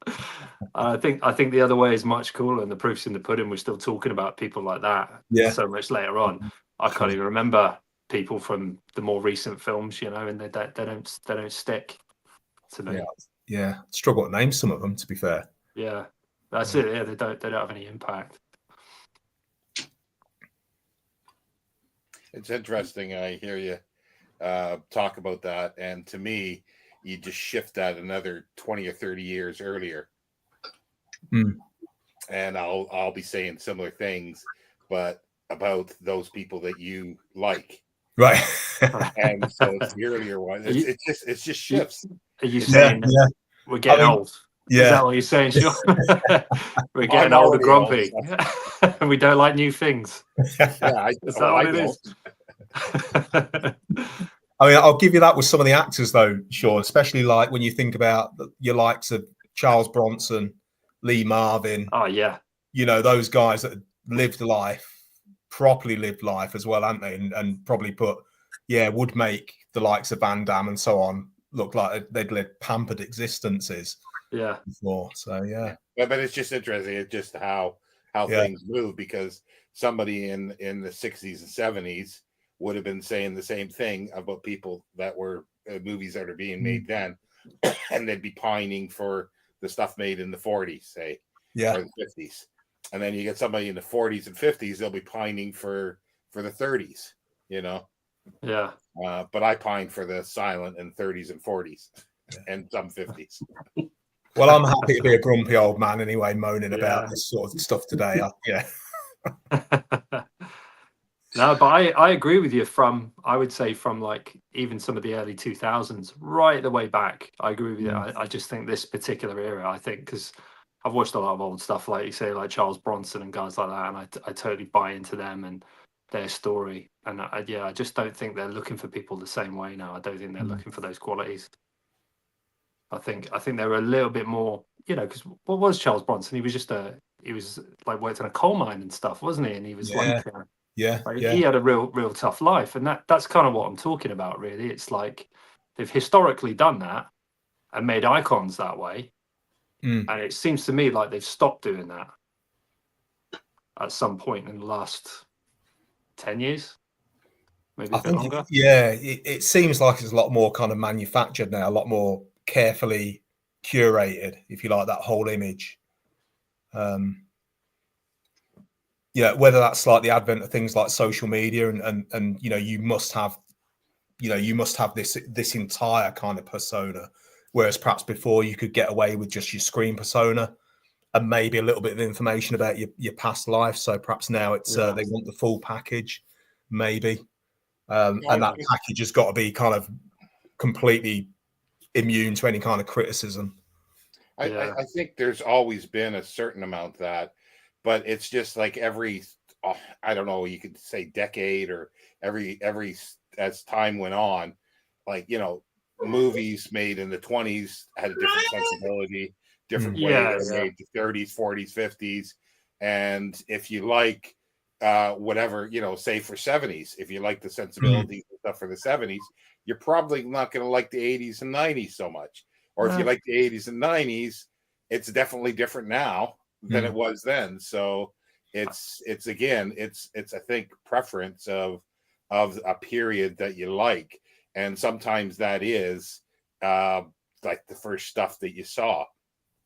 I think the other way is much cooler, and the proof's in the pudding. We're still talking about people like that.
Yeah.
So much later on. I can't even remember people from the more recent films, and they don't stick to me.
Yeah. Struggle to name some of them, to be fair.
Yeah, that's it. Yeah, they don't have any impact.
It's interesting. I hear you talk about that, and to me, you just shift that another 20 or 30 years earlier, and I'll be saying similar things, but about those people that you like,
right?
And so it's the earlier one. It's just shifts.
Are you saying we're getting old?
Yeah.
Is that what you're saying, Sean? We're getting old and grumpy. We don't like new things.
Is that
what it is?
I mean, I'll give you that with some of the actors, though, Sean, especially like when you think about your likes of Charles Bronson, Lee Marvin.
Oh, yeah.
Those guys that properly lived life as well, haven't they? And probably would make the likes of Van Damme and so on look like they'd led pampered existences.
Yeah.
Before. So, yeah.
But it's just interesting. It's just how things move, because somebody in the 60s and 70s would have been saying the same thing about people that were movies that are being made then, and they'd be pining for the stuff made in the 40s, say, or the 50s. And then you get somebody in the 40s and 50s, they'll be pining for the 30s,
Yeah.
But I pine for the silent in 30s and 40s and some 50s.
Well, I'm happy to be a grumpy old man anyway, moaning about this sort of stuff today.
No, but I agree with you I would say from like even some of the early 2000s right the way back. I agree with you. I just think this particular era, because I've watched a lot of old stuff, like you say, like Charles Bronson and guys like that, and I totally buy into them and their story. And I just don't think they're looking for people the same way now. I don't think they're looking for those qualities. I think they're a little bit more, because what was Charles Bronson? He was like worked in a coal mine and stuff, wasn't he? And he was he had a real tough life, and that's kind of what I'm talking about, really. It's like they've historically done that and made icons that way, and it seems to me like they've stopped doing that at some point in the last 10 years, maybe a bit longer.
It seems like it's a lot more kind of manufactured now, a lot more carefully curated, if you like, that whole image. Whether that's like the advent of things like social media and you must have this entire kind of persona, whereas perhaps before you could get away with just your screen persona and maybe a little bit of information about your past life. So perhaps now it's they want the full package, maybe, and that package has got to be kind of completely immune to any kind of criticism.
I think there's always been a certain amount that, but it's just like every, I don't know, you could say decade or every as time went on, like, movies made in the 20s had a different sensibility, different way they were made, the 30s, 40s, 50s. And if you like whatever, say for 70s, if you like the sensibilities and stuff for the 70s, you're probably not going to like the 80s and 90s so much. Or if you like the 80s and 90s, it's definitely different now than it was then. So it's again, it's I think preference of a period that you like, and sometimes that is like the first stuff that you saw,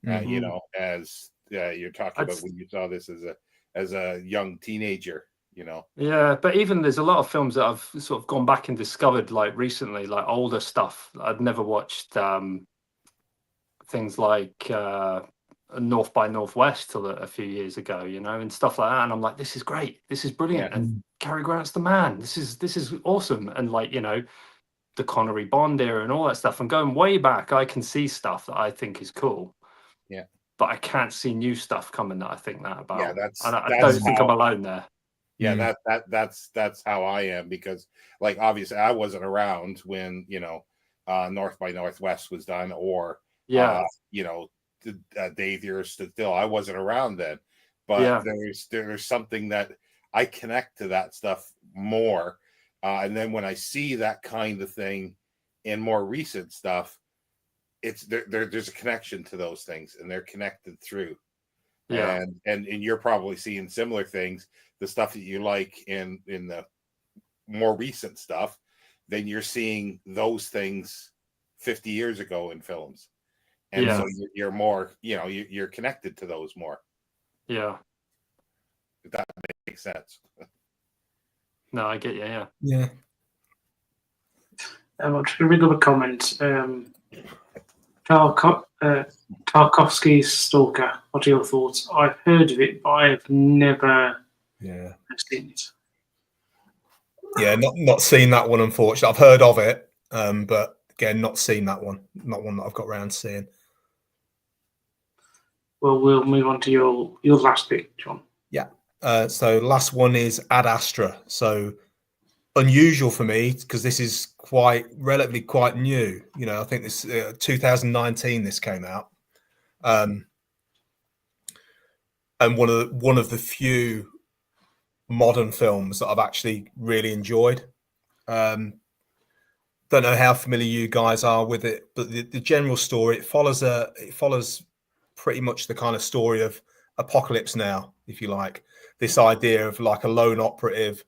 as you're talking about when you saw this as a young teenager.
Yeah, but even there's a lot of films that I've sort of gone back and discovered like recently, like older stuff. I'd never watched things like North by Northwest till a few years ago, and stuff like that. And I'm like, this is great, this is brilliant, and Cary Grant's the man. This is awesome. And like, the Connery Bond era and all that stuff. And going way back, I can see stuff that I think is cool.
Yeah.
But I can't see new stuff coming that I think that about.
Yeah,
and I
that's
don't think
how-
I'm alone there.
Yeah, that's how I am, because like obviously I wasn't around when, you know, North by Northwest was done, or you know, Dave, you're still, I wasn't around then, but there's something that I connect to that stuff more, and then when I see that kind of thing in more recent stuff, it's there's a connection to those things, and they're connected through. And you're probably seeing similar things, the stuff that you like in the more recent stuff, then you're seeing those things 50 years ago in films, and so you're more, you know, you're connected to those more.
Yeah,
If that makes sense.
no, I get you.
Yeah.
I'm just going to read up a comment. Tarkovsky's Stalker. What are your thoughts? I've heard of it, but I've never seen it.
Yeah, not seen that one, unfortunately. I've heard of it, but again, not seen that one. Not one that I've got around to seeing.
Well, we'll move on to your last pick, John.
Yeah. So last one is Ad Astra. So unusual for me, because this is relatively quite new. You know, I think this 2019 this came out, and one of the few modern films that I've actually really enjoyed. Don't know how familiar you guys are with it, but the general story, it follows pretty much the kind of story of Apocalypse Now, if you like. This idea of like a lone operative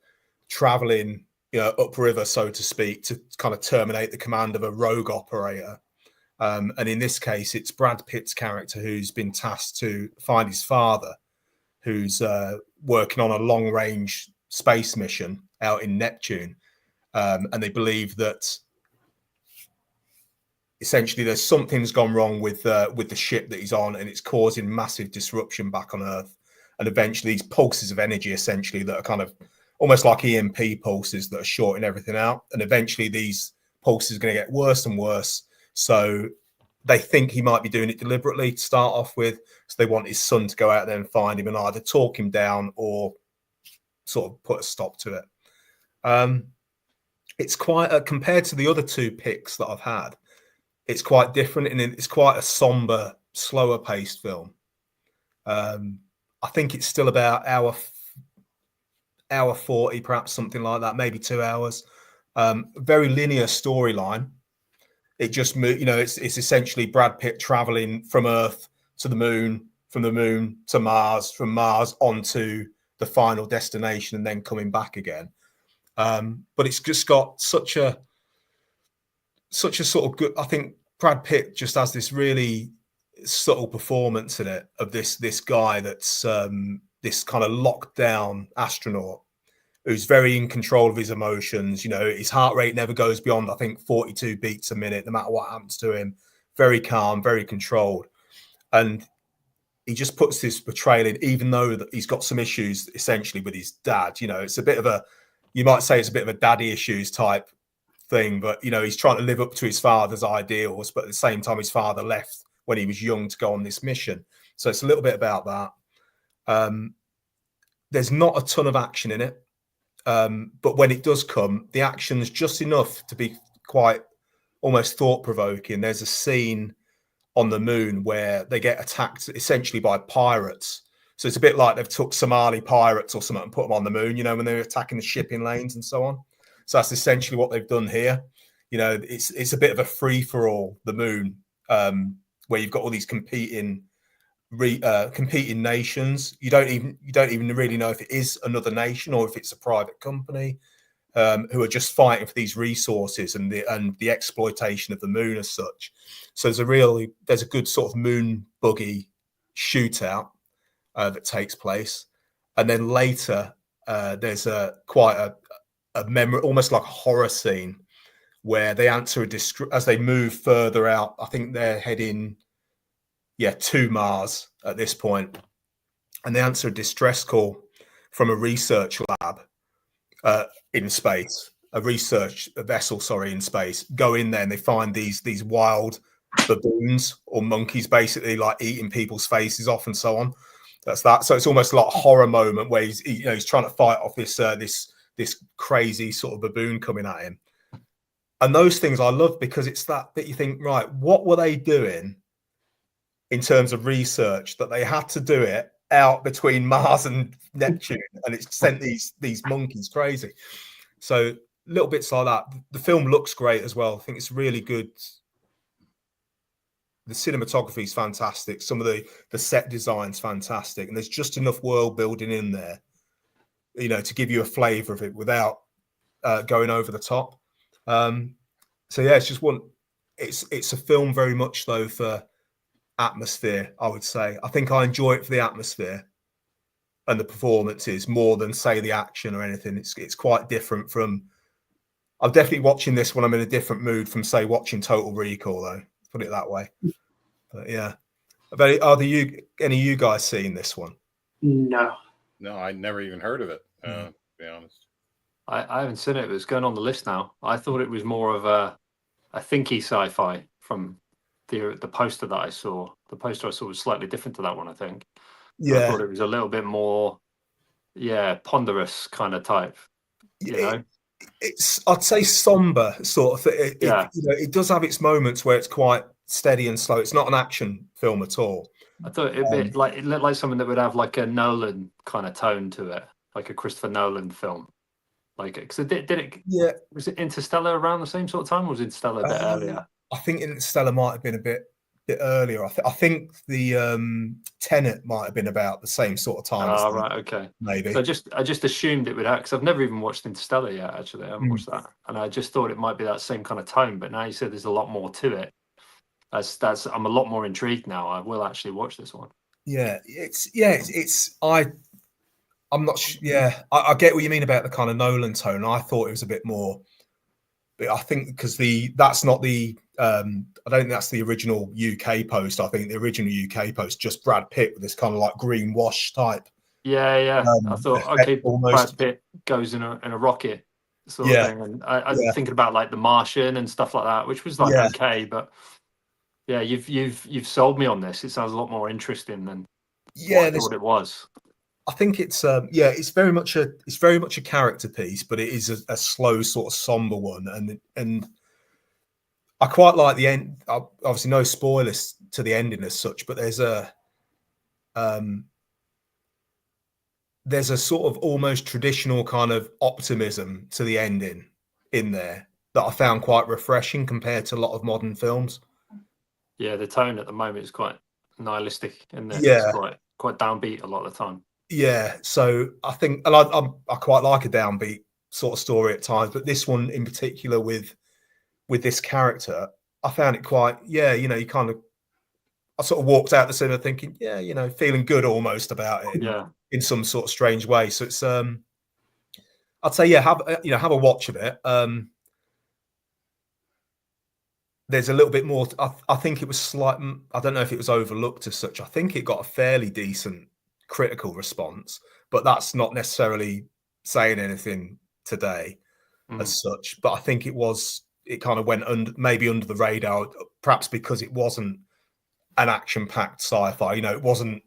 traveling, you know, upriver, so to speak, to kind of terminate the command of a rogue operator. And in this case, it's Brad Pitt's character who's been tasked to find his father, who's working on a long-range space mission out in Neptune. And they believe that essentially there's something's gone wrong with the ship that he's on, and it's causing massive disruption back on Earth. And eventually these pulses of energy, essentially, that are kind of almost like EMP pulses that are shorting everything out. And eventually these pulses are going to get worse and worse. So they think he might be doing it deliberately to start off with. So they want his son to go out there and find him and either talk him down or sort of put a stop to it. It's quite compared to the other two picks that I've had, it's quite different, and it's quite a somber, slower paced film. I think it's still about hour 40, perhaps something like that, maybe 2 hours. Very linear storyline. It just, you know, it's essentially Brad Pitt traveling from Earth to the moon, from the moon to Mars, from Mars onto the final destination, and then coming back again. But it's just got such a sort of good. I think Brad Pitt just has this really subtle performance in it of this guy that's this kind of locked down astronaut who's very in control of his emotions. You know, his heart rate never goes beyond, I think, 42 beats a minute, no matter what happens to him. Very calm, very controlled. And he just puts this portrayal in, even though that he's got some issues essentially with his dad. You know, it's a bit of you might say it's a bit of a daddy issues type thing, but, you know, he's trying to live up to his father's ideals, but at the same time, his father left when he was young to go on this mission. So it's a little bit about that. There's not a ton of action in it. But when it does come, the action's just enough to be quite almost thought-provoking. There's a scene on the moon where they get attacked essentially by pirates. So it's a bit like they've took Somali pirates or something and put them on the moon, you know, when they're attacking the shipping lanes and so on. So that's essentially what they've done here. You know, it's a bit of a free-for-all, the moon, where you've got all these competing nations. You don't even really know if it is another nation or if it's a private company who are just fighting for these resources and the exploitation of the moon as such. So there's a good sort of moon buggy shootout that takes place, and then later there's quite a memory, almost like a horror scene, where they answer as they move further out. I think they're heading to Mars at this point, and they answer a distress call from a research lab in space, research vessel, in space, go in there and they find these wild baboons or monkeys basically like eating people's faces off and so on. That's that. So it's almost like a horror moment where he's trying to fight off this crazy sort of baboon coming at him. And those things I love because it's that you think, right, what were they doing in terms of research that they had to do it out between Mars and Neptune, and it sent these monkeys crazy. So little bits like that. The film looks great as well. I think it's really good. The cinematography is fantastic. Some of the set design's fantastic, and there's just enough world building in there, to give you a flavour of it without going over the top. So yeah, it's just it's a film very much though for atmosphere, I would say. I think I enjoy it for the atmosphere and the performances more than say the action or anything. It's quite different from. I'm definitely watching this when I'm in a different mood from say watching Total Recall though. Put it that way. But yeah, any of you guys seeing this one?
No,
I never even heard of it. To be honest,
I haven't seen it. It was going on the list now. I thought it was more of a thinky sci-fi from the poster that I saw. The poster I saw was slightly different to that one, I think.
Yeah,
I thought it was a little bit more, ponderous kind of type.
It's I'd say somber sort of thing. It does have its moments where it's quite steady and slow. It's not an action film at all.
I thought it looked like something that would have like a Nolan kind of tone to it, like a Christopher Nolan film. Like, because did it? Yeah. Was it Interstellar around the same sort of time, or was Interstellar a bit earlier?
I think Interstellar might have been a bit earlier. I think the Tenet might have been about the same sort of time.
Oh, right, okay,
maybe.
So I just assumed it would have, because I've never even watched Interstellar yet. Actually, I haven't watched that, and I just thought it might be that same kind of tone. But now you said there's a lot more to it. I'm a lot more intrigued now. I will actually watch this one. Yeah,
I'm not sure. Yeah, I get what you mean about the kind of Nolan tone. I thought it was a bit more. But I think because that's not the. I don't think that's the original UK post. I think the original UK post just Brad Pitt with this kind of like green wash type.
Yeah. I thought, okay, almost. Brad Pitt goes in a rocket sort of thing, and I was thinking about like The Martian and stuff like that, which was like okay, but yeah, you've sold me on this. It sounds a lot more interesting than what I thought it was.
I think it's it's very much a character piece, but it is a slow sort of somber one, and I quite like the end. Obviously, no spoilers to the ending as such, but there's a sort of almost traditional kind of optimism to the ending in there that I found quite refreshing compared to a lot of modern films.
Yeah, the tone at the moment is quite nihilistic, and
it's
quite downbeat a lot of the time.
Yeah, so I think, and I quite like a downbeat sort of story at times, but this one in particular with this character, I found it quite, you kind of, I sort of walked out the cinema thinking, feeling good almost about it, in some sort of strange way. So it's, I'd say, have a watch of it. There's a little bit more. I think it was slight. I don't know if it was overlooked as such. I think it got a fairly decent critical response, but that's not necessarily saying anything today as such. But I think it kind of went maybe under the radar, perhaps because it wasn't an action-packed sci-fi. It wasn't.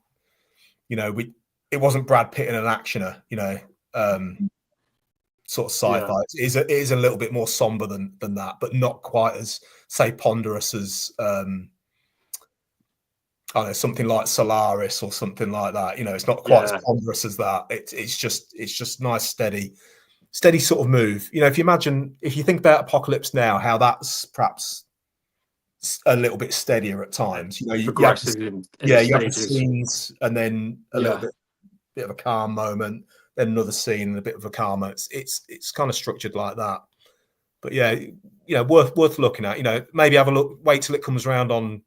It wasn't Brad Pitt in an actioner. Sort of sci-fi. It is a little bit more somber than that, but not quite as, say, ponderous as I don't know, something like Solaris or something like that. It's not quite as ponderous as that. It's just nice, steady sort of move. If you think about Apocalypse Now, how that's perhaps a little bit steadier at times. You have the scenes and then a little bit of a calm moment, then another scene and a bit of a calm moment. It's kind of structured like that. But worth looking at. Maybe have a look. Wait till it comes around on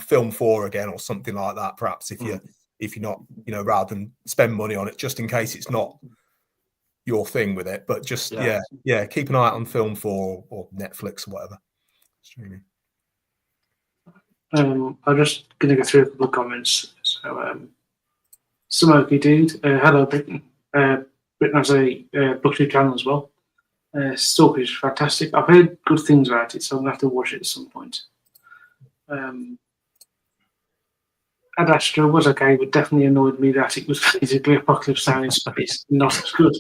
Film 4 again or something like that. Perhaps if you're not, rather than spend money on it, just in case it's not your thing with it. But just keep an eye out on Film 4 or Netflix or whatever streaming.
I'm just going to go through a couple of comments. So, Smoky Dude, hello Britain. Britain has a BookTube channel as well. Stalker is fantastic. I've heard good things about it, so I'm going to have to watch it at some point. Ad Astra was okay, but definitely annoyed me that it was basically Apocalypse Now in space. Not as good.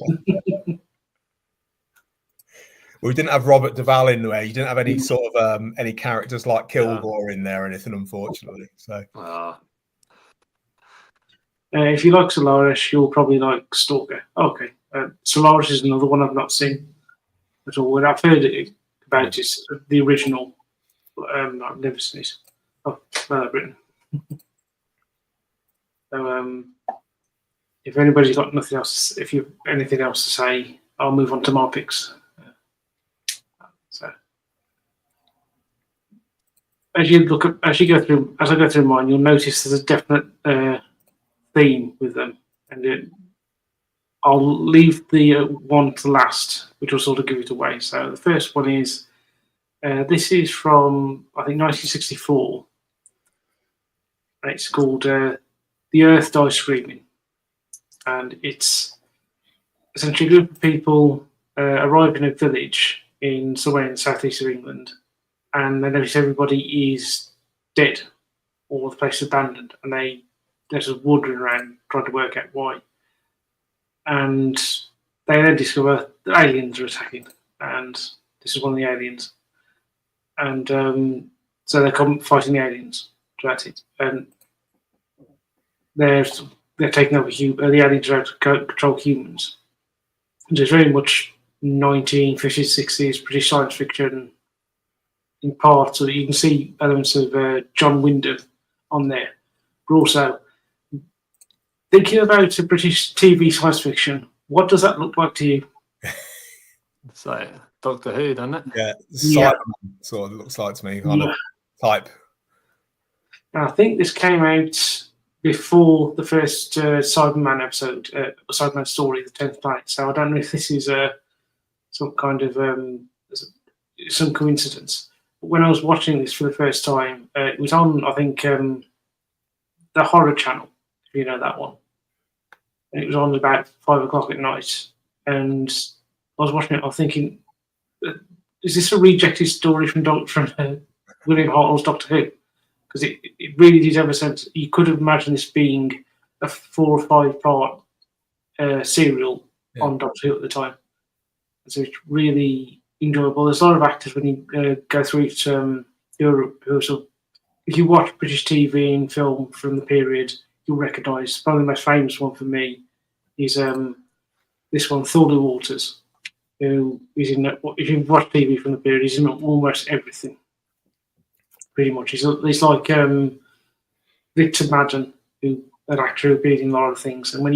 We didn't have Robert Duvall in there. You didn't have any sort of any characters like Kilgore in there or anything, unfortunately. So
if you like Solaris, you'll probably like Stalker. Okay, Solaris is another one I've not seen at all. I've heard about it, the original. I've never seen it. Oh, Britain. So, if anybody's got nothing else, if you have anything else to say, I'll move on to my picks. So, as I go through mine, you'll notice there's a definite theme with them, and I'll leave the one to last, which will sort of give it away. So the first one is this is from I think 1964, and it's called "The Earth Dies Screaming," and it's essentially a group of people arrive in a village in somewhere in the southeast of England, and they notice everybody is dead, or the place is abandoned, and they're just wandering around trying to work out why. And they then discover that aliens are attacking, and this is one of the aliens. And so they come fighting the aliens. So that's it. And they're taking over the aliens are out to control humans. And it's very much 1950s, 60s British science fiction in part, so that you can see elements of John Wyndham on there. But also, thinking about a British TV science fiction, what does that look like to you?
It's like Doctor Who, doesn't it?
Yeah, Cyberman sort of looks like to me, kind of type.
And I think this came out before the first Cyberman episode, Cyberman story, The 10th Planet. So I don't know if this is some kind of some coincidence. But when I was watching this for the first time, it was on, I think, the Horror Channel, if you know that one. And it was on about 5 o'clock at night. And I was watching it, I was thinking, is this a rejected story from William Hartnell's Doctor Who? Because it really did have a sense. You could have imagined this being a 4 or 5 part serial on Doctor Who at the time. So it's really enjoyable. There's a lot of actors when you go through it who are sort of, if you watch British TV and film from the period, you'll recognise. Probably the most famous one for me is this one, Thorley Waters, who is in. If you watch TV from the period, he's in almost everything. Pretty much, he's like Victor Madden, an actor who appeared in a lot of things. And when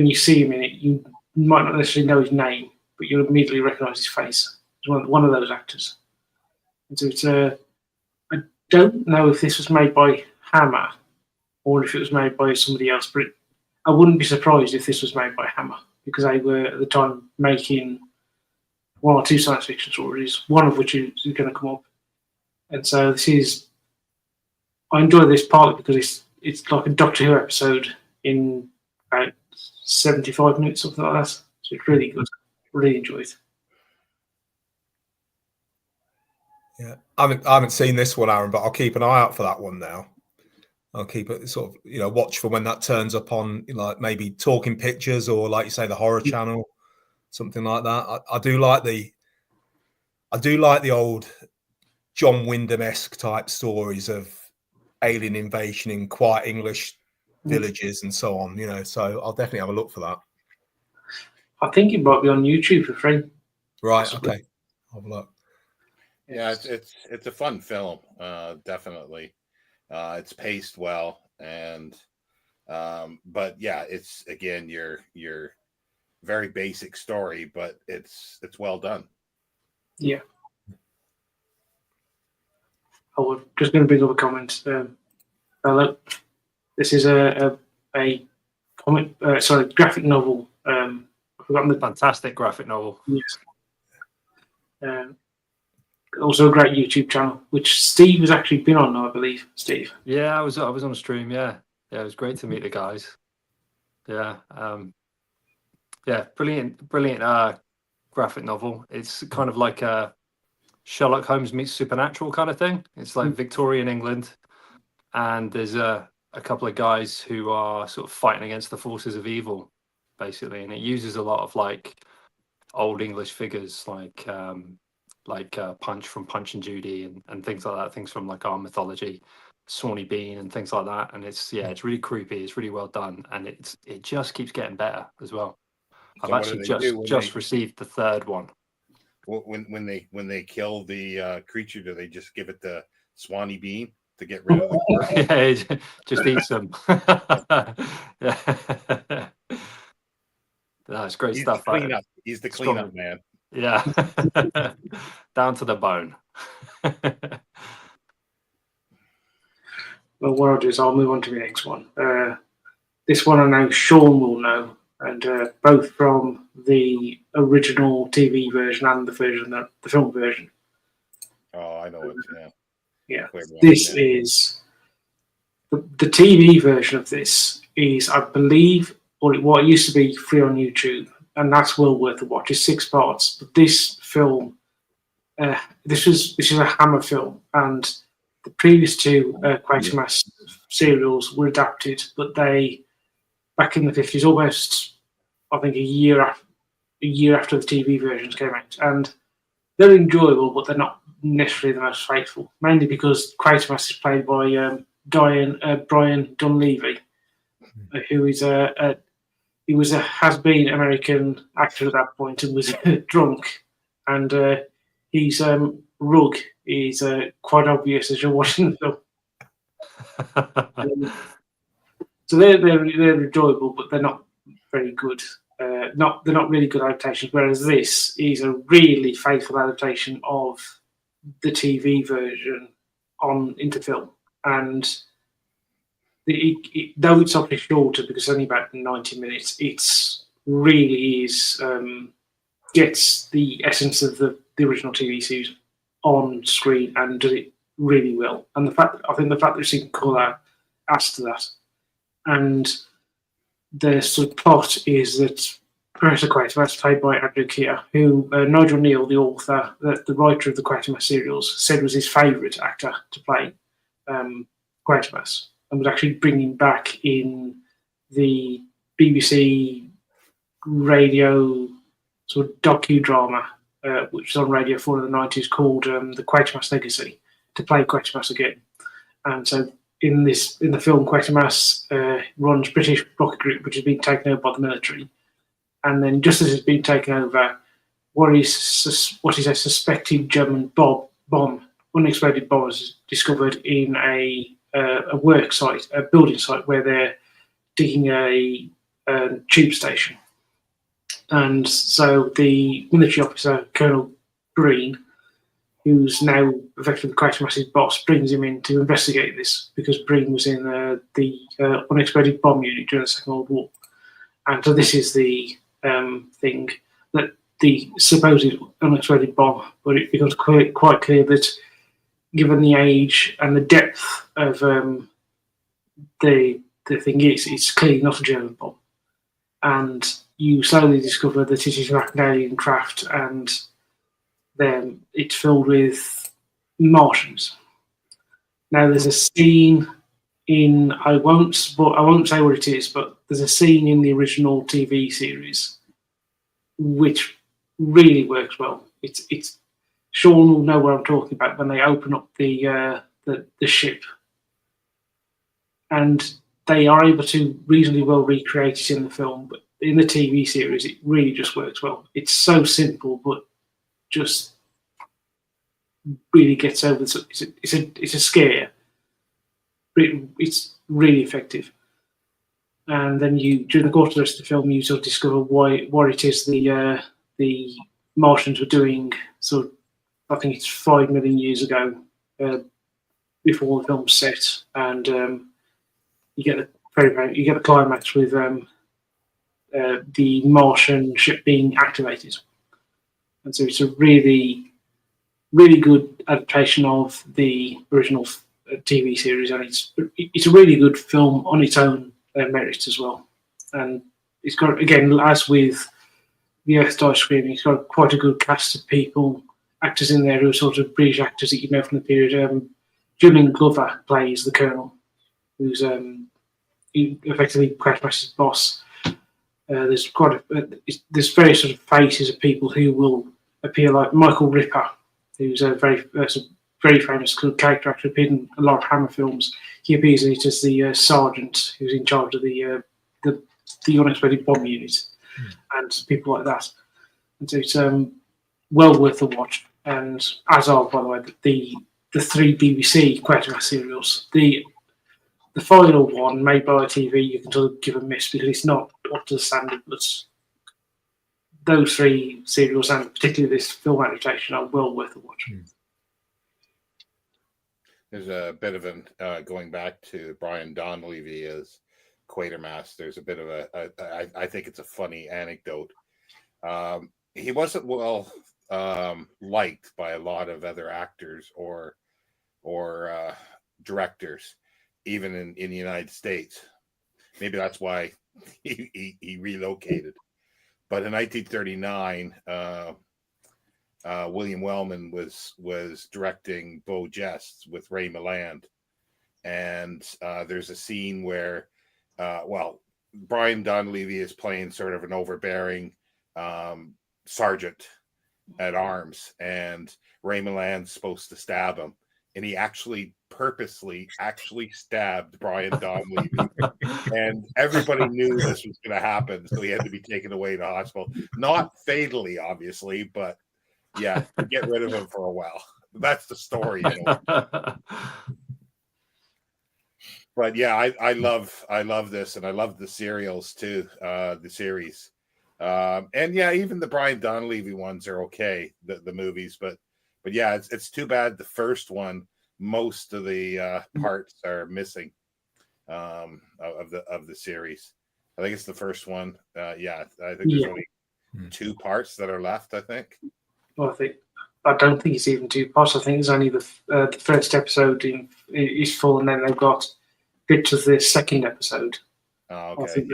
you see him in it, you might not necessarily know his name, but you'll immediately recognise his face. He's one of those actors. And so it's I don't know if this was made by Hammer or if it was made by somebody else, but I wouldn't be surprised if this was made by Hammer, because they were at the time making 1 or 2 science fiction stories, one of which is going to come up. And so I enjoy this partly because it's like a Doctor Who episode in about 75 minutes, something like that. So it's really good. Really enjoy it.
Yeah, I haven't seen this one, Aaron, but I'll keep an eye out for that one now. I'll keep it sort of, watch for when that turns up on, like maybe Talking Pictures or, like you say, the Horror Channel, something like that. I do like the old John Wyndham-esque type stories of alien invasion in quiet English villages and so on. So I'll definitely have a look for that.
I think it might be on YouTube for free.
Right. Okay. I'll have a look.
Yeah, it's a fun film, definitely. It's paced well, and but yeah, it's again your very basic story, but it's well done.
Yeah. I was just going to bring up a comment. Hello. This is a comic, graphic novel. I've forgotten the
Fantastic graphic novel.
Yes. Also a great YouTube channel, which Steve has actually been on, I believe. Steve.
Yeah, I was on a stream. Yeah, it was great to meet the guys. Yeah, brilliant graphic novel. It's kind of like a Sherlock Holmes meets Supernatural kind of thing. It's like Victorian England, and there's a couple of guys who are sort of fighting against the forces of evil, basically, and it uses a lot of like old English figures like Punch from Punch and Judy and things like that, things from like our mythology, Sawney Bean and things like that. And it's really creepy. It's really well done, and it just keeps getting better as well.
So
I've actually just received the third one.
When they kill the creature, do they just give it the Swanee Bean to get rid of the
Yeah, just eat some. Yeah. No, it's great stuff.
He's the cleanup man.
Yeah. Down to the bone.
Well, what I'll do is I'll move on to the next one. This one I know Sean will know, and both from the original TV version and the film version.
Oh, I know it. Yeah.
Yeah. This is the TV version of this is, I believe, what it used to be free on YouTube, and that's well worth a watch. It's 6 parts. But this film, this is a Hammer film, and the previous 2 Quatermass serials were adapted, but they, back in the 50s, almost, I think, a year after the TV versions came out, and they're enjoyable, but they're not necessarily the most faithful. Mainly because Quatermass is played by Brian Dunleavy, who is he was a has-been American actor at that point and was drunk, and his rug is quite obvious as you're watching the film. So they're enjoyable, but they're not very good. They're not really good adaptations. Whereas this is a really faithful adaptation of the TV version into film, and though it's obviously shorter because it's only about 90 minutes, it's really is gets the essence of the original TV series on screen and does it really well. And I think the fact that it's in colour adds to that. And the sort of plot is that Professor Quatermass, played by Andrew Keir, who Nigel Neal, the author, the writer of the Quatermass serials, said was his favourite actor to play Quatermass, and was actually bringing back in the BBC radio sort of docudrama, which was on Radio 4 in the 90s, called The Quatermass Legacy, to play Quatermass again. And so in the film, Quatermass runs British rocket group, which has been taken over by the military. And then just as it's been taken over, what is a suspected German unexploded bomb is discovered in a work site, a building site, where they're digging a tube station. And so the military officer, Colonel Green, who's now effectively Quatermass's boss, brings him in to investigate this because Breen was in the unexploded bomb unit during the Second World War. And so this is the thing, that the supposed unexploded bomb, but it becomes quite clear that given the age and the depth of the thing it's clearly not a German bomb. And you slowly discover that it is an alien craft, and then it's filled with Martians. Now there's a scene in, I won't say what it is, but there's a scene in the original TV series which really works well. It's Sean will know what I'm talking about when they open up the ship, and they are able to reasonably well recreate it in the film, but in the TV series it really just works well. It's so simple, but just really gets over. It's a scare, but it's really effective. And then during the course of the rest of the film, you sort of discover what it is the Martians were doing. So I think it's 5 million years ago, before the film's set, and you get the climax with the Martian ship being activated, and so it's a really, really good adaptation of the original TV series, and it's a really good film on its own merit as well. And it's got, again, as with the Earth Dies Screaming. It's got quite a good cast of people, actors in there who are sort of British actors that you know from the period. Julian Glover plays the Colonel, who's effectively Quagmaster's boss. There's there's various sort of faces of people who will appear, like Michael Ripper, who's a very famous character actor, appeared in a lot of Hammer films. He appears in it as the sergeant who's in charge of the unexploded bomb unit, and people like that. And so it's well worth a watch. And as are, by the way, the 3 BBC Quagmire serials. The final one, made by ITV, you can sort of give a miss because it's not up to the standard, but those 3 serials, and particularly this film adaptation, are well worth a watch.
There's a bit of an going back to Brian Donlevy as Quatermass. There's a bit of I think it's a funny anecdote. He wasn't well liked by a lot of other actors or directors, even in the United States. Maybe that's why he relocated. But in 1939, William Wellman was directing Beau Gestes with Ray Milland, and there's a scene where, Brian Donlevy is playing sort of an overbearing sergeant at arms, and Ray Milland's supposed to stab him, and he purposely stabbed Brian Donlevy, and everybody knew this was going to happen, so he had to be taken away to hospital. Not fatally, obviously, but yeah, get rid of him for a while. That's the story. But yeah, I love this, and I love the serials too, the series. And yeah, even the Brian Donlevy ones are okay, the movies, but yeah, it's too bad the first one, most of the parts are missing of the series. I think it's the first one. I think there's only 2 parts that are left, I think.
Well, I don't think it's even 2 parts. I think it's only the first episode is full, and then they've got bits of the second episode.
Oh, okay,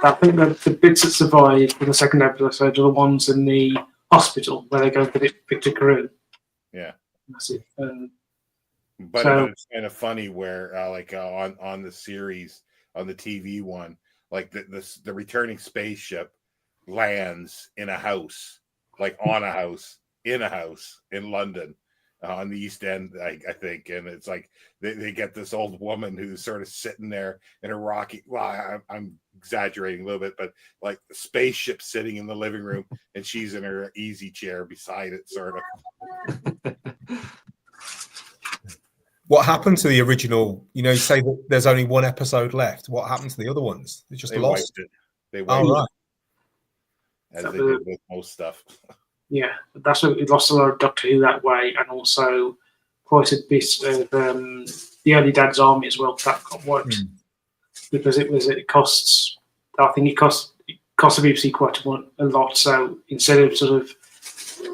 I think that the bits that survive from the second episode are the ones in the hospital where they go to Victor Carew.
Yeah,
that's it.
But it's kind of funny where, on the series, on the TV one, like the returning spaceship lands in a house, like on a house, in a house in London, on the East End, I think. And it's like they get this old woman who's sort of sitting there in a rocky, I'm exaggerating a little bit, but like the spaceship sitting in the living room, and she's in her easy chair beside it, sort of.
What happened to the original? You say that there's only 1 episode left. What happened to the other ones? They just lost
it. They wiped
it. Right.
As they did with most stuff.
Yeah, that's what we lost a lot of Doctor Who that way, and also quite a bit of the early Dad's Army as well. That got wiped because it costs the BBC quite a lot. So instead of sort of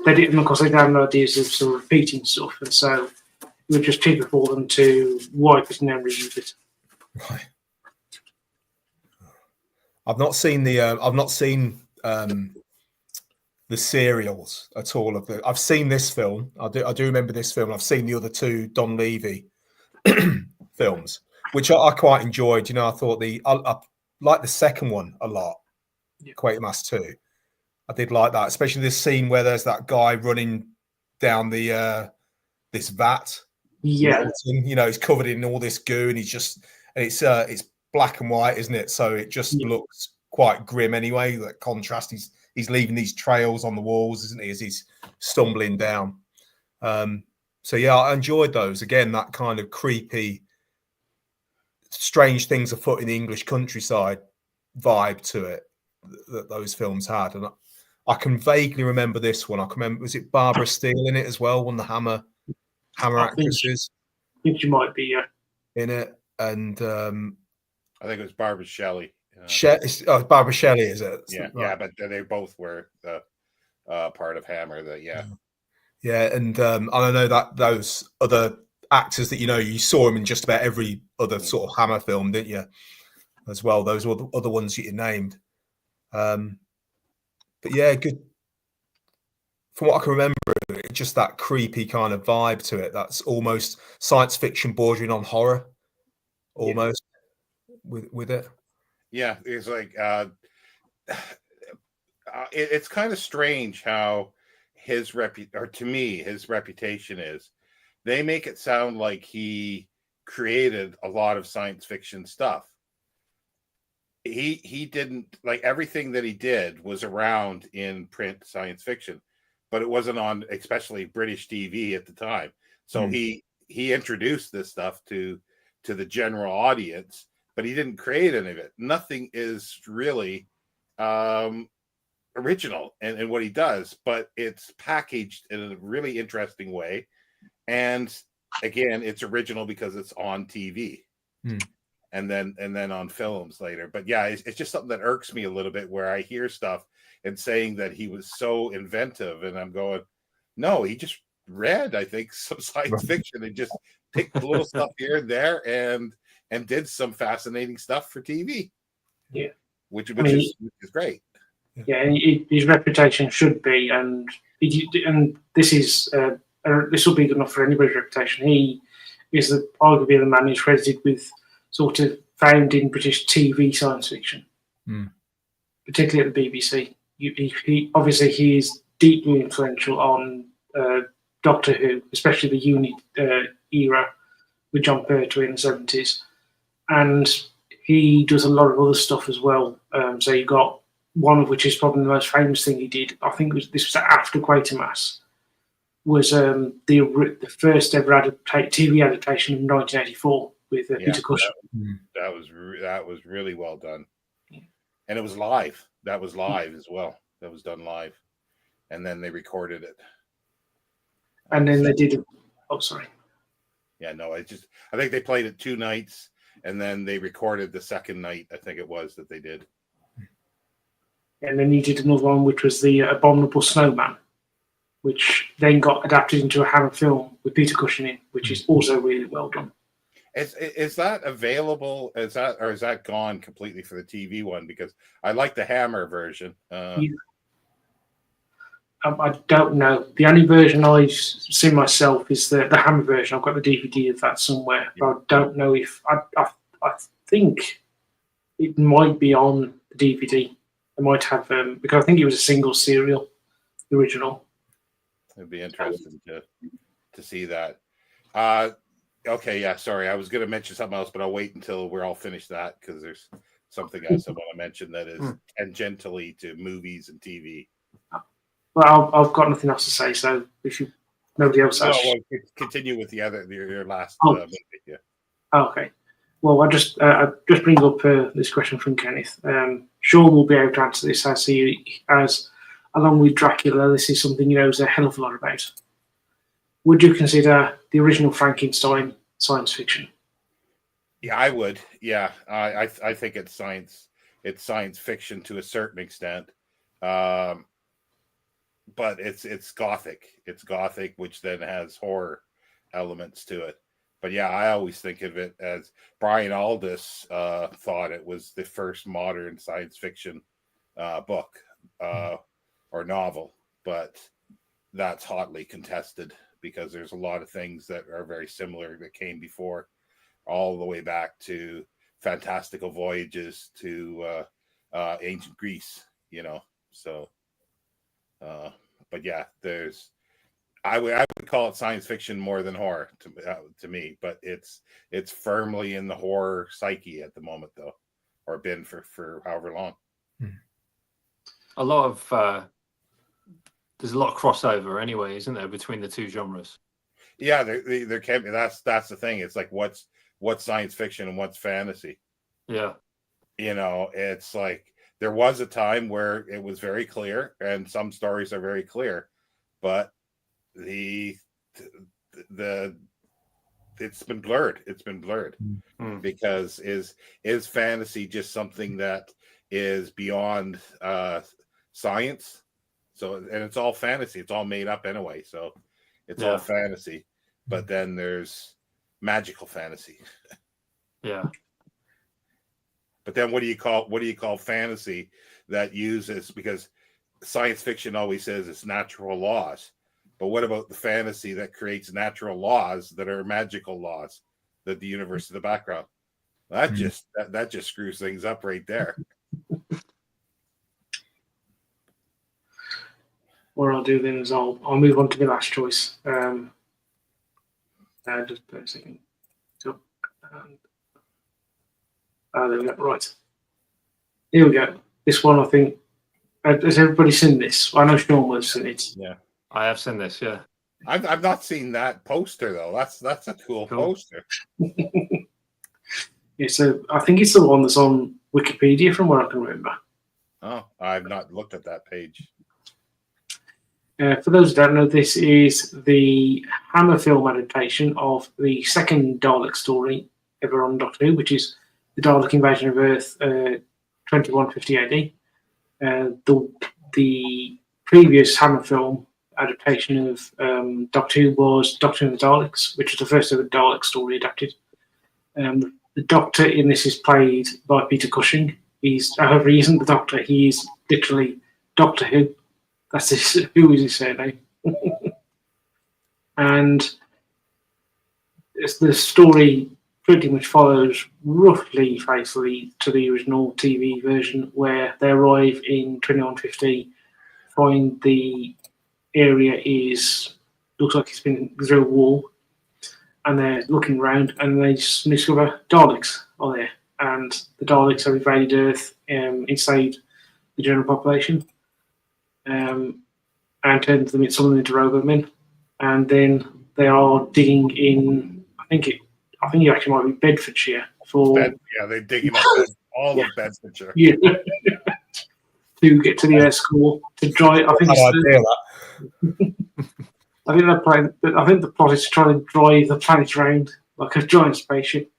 they didn't, of course, they had ideas of sort of repeating stuff, and so it was just cheaper for them to wipe it and then reuse it.
Right. I've not seen the serials at all. I've seen this film. I do remember this film. I've seen the other 2 Donlevy films, which I quite enjoyed. I thought I liked the second one a lot. Quatermass 2. I did like that, especially this scene where there's that guy running down the this vat.
Yeah,
he's covered in all this goo, and it's black and white, isn't it? So it just looks quite grim anyway. That contrast. He's leaving these trails on the walls, isn't he, as he's stumbling down. So yeah, I enjoyed those. Again, that kind of creepy, strange things afoot in the English countryside vibe to it that those films had. And I can vaguely remember this one. I can remember, was it Barbara Steele in it as well? One of the Hammer actresses.
I think she might be
in it. And
I think it was Barbara Shelley.
Barbara Shelley, is it?
Yeah,
right.
Yeah, but they both were part of Hammer.
And I know that those other actors that you saw them in just about every other sort of Hammer film, didn't you? As well, those were the other ones that you named. But yeah, good. From what I can remember, just that creepy kind of vibe to it. That's almost science fiction bordering on horror, almost with it.
Yeah, it's like it's kind of strange how to me his reputation is. They make it sound like he created a lot of science fiction stuff. He didn't. Like, everything that he did was around in print science fiction, but it wasn't on especially British TV at the time. So he introduced this stuff to the general audience, but he didn't create any of it. Nothing is really original in what he does, but it's packaged in a really interesting way. And again, it's original because it's on TV. And then on films later. But yeah, it's just something that irks me a little bit, where I hear stuff and saying that he was so inventive, and I'm going, no, he just read, I think, some science fiction and just picked a little stuff here and there and did some fascinating stuff for TV.
Yeah,
which is great.
Yeah, and his reputation should be, and this is this will be good enough for anybody's reputation. He is arguably the man who's credited with sort of founding British TV science fiction, particularly at the BBC. He obviously he is deeply influential on Doctor Who, especially the Unit era with John Pertwee in the 70s, and he does a lot of other stuff as well. So you've got one of which is probably the most famous thing he did. I think this was after Quatermass. Was the first ever TV adaptation of 1984 with Peter Cushing.
That was really well done, and it was live. That was live as well. That was done live, and then they recorded it.
And then they did. Oh, sorry.
Yeah, no, I think they played it 2 nights, and then they recorded the second night. I think it was that they did.
And then he did another one, which was the Abominable Snowman, which then got adapted into a Hammer film with Peter Cushing in, which is also really well done.
Is that available? Is that gone completely for the TV one? Because I like the Hammer version.
I don't know. The only version I've seen myself is the Hammer version. I've got the DVD of that somewhere, but I don't know if I think it might be on the DVD. It might have because I think it was a single serial, the original.
It'd be interesting to see that. Okay, yeah, sorry. I was going to mention something else, but I'll wait until we're all finished that, because there's something else I want to mention that is tangentially to movies and TV.
Well, I've got nothing else to say, so if nobody else has...
Well, continue with your last movie. Yeah.
Okay. Well, I just bring up this question from Kenneth. Sean will be able to answer this as along with Dracula, this is something he knows a hell of a lot about. Would you consider the original Frankenstein science fiction?
Yeah, I would. Yeah, I think it's science fiction to a certain extent, but it's gothic. It's gothic, which then has horror elements to it. But yeah, I always think of it as Brian Aldiss thought it was the first modern science fiction book or novel, but that's hotly contested, because there's a lot of things that are very similar that came before, all the way back to fantastical voyages to ancient Greece, So, but yeah, I would call it science fiction more than horror to me, but it's firmly in the horror psyche at the moment, though, or been for however long.
A lot of there's a lot of crossover anyway, isn't there, between the two genres? Yeah,
there can be. That's the thing. It's like what's science fiction and what's fantasy.
Yeah,
it's like there was a time where it was very clear, and some stories are very clear, but it's been blurred. It's been blurred because is fantasy just something that is beyond science? So, and it's all fantasy. It's all made up anyway. So it's all fantasy, but then there's magical fantasy.
Yeah.
But then what do you call fantasy that uses, because science fiction always says it's natural laws, but what about the fantasy that creates natural laws that are magical laws that the universe is the background? That just screws things up right there.
What I'll do then is I'll move on to the last choice. Just put a second. So, there we go. Right. Here we go. This one, I think. Has everybody seen this? I know Sean has seen it.
Yeah,
I have seen this. Yeah,
I've not seen that poster though. That's a cool poster.
Yeah, so I think it's the one that's on Wikipedia, from what I can remember.
Oh, I've not looked at that page.
For those who don't know, this is the Hammer film adaptation of the second Dalek story ever on Doctor Who, which is the Dalek invasion of Earth, 2150 AD. The previous Hammer film adaptation of Doctor Who was Doctor Who and the Daleks, which was the first ever Dalek story adapted. The Doctor in this is played by Peter Cushing. However, he isn't the Doctor. He is literally Doctor Who. That's who is his surname. And the story pretty much follows roughly faithfully to the original TV version, where they arrive in 2150, find the area looks like it's been through a wall, and they're looking around and they discover Daleks are there, and the Daleks have invaded Earth inside the general population, and turned them some of them into robot men, and then they are digging in. I think it actually might be Bedfordshire for.
They're digging up all of Bedfordshire.
Yeah. To get to the Earth's core to drive. I think the plot is to try and drive the planet around like a giant spaceship.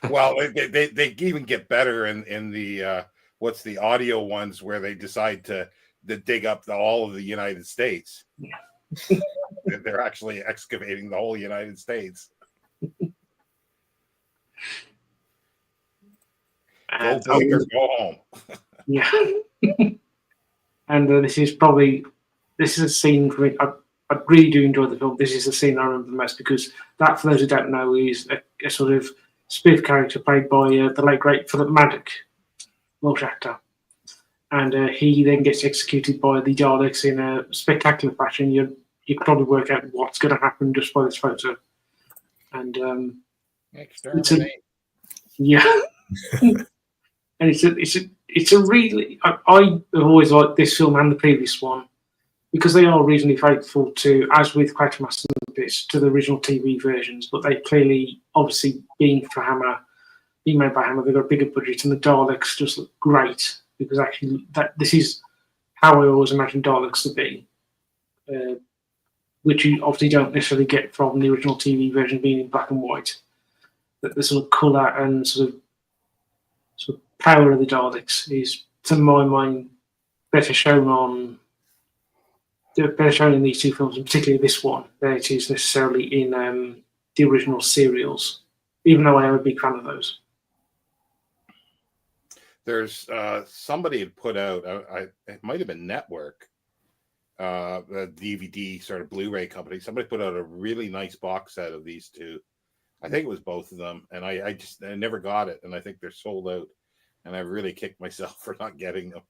Well, they even get better in the what's the audio ones where they decide to dig up all of the United States. Yeah. They're actually excavating the whole United States. Go big or go home.
Yeah. And this is a scene for me. I really do enjoy the film. This is the scene I remember the most, because that, for those who don't know, is a sort of spoof character played by the late great Philip Maddock, Welsh actor. And he then gets executed by the Daleks in a spectacular fashion. You can probably work out what's going to happen just by this photo. And yeah. And it's a really. I have always liked this film and the previous one, because they are reasonably faithful to, as with Quatermass and this, to the original TV versions. But they clearly, obviously, being made by Hammer, they've got a bigger budget, and the Daleks just look great, because actually this is how I always imagined Daleks to be, which you obviously don't necessarily get from the original TV version being in black and white. That the sort of colour and sort of power of the Daleks is, to my mind, better shown in these two films, and particularly this one, than it is necessarily in the original serials, even though I am a big fan of those.
There's somebody had put out, it might have been Network, the DVD sort of Blu-ray company. Somebody put out a really nice box set of these two. I think it was both of them, and I never got it, and I think they're sold out. And I really kicked myself for not getting them.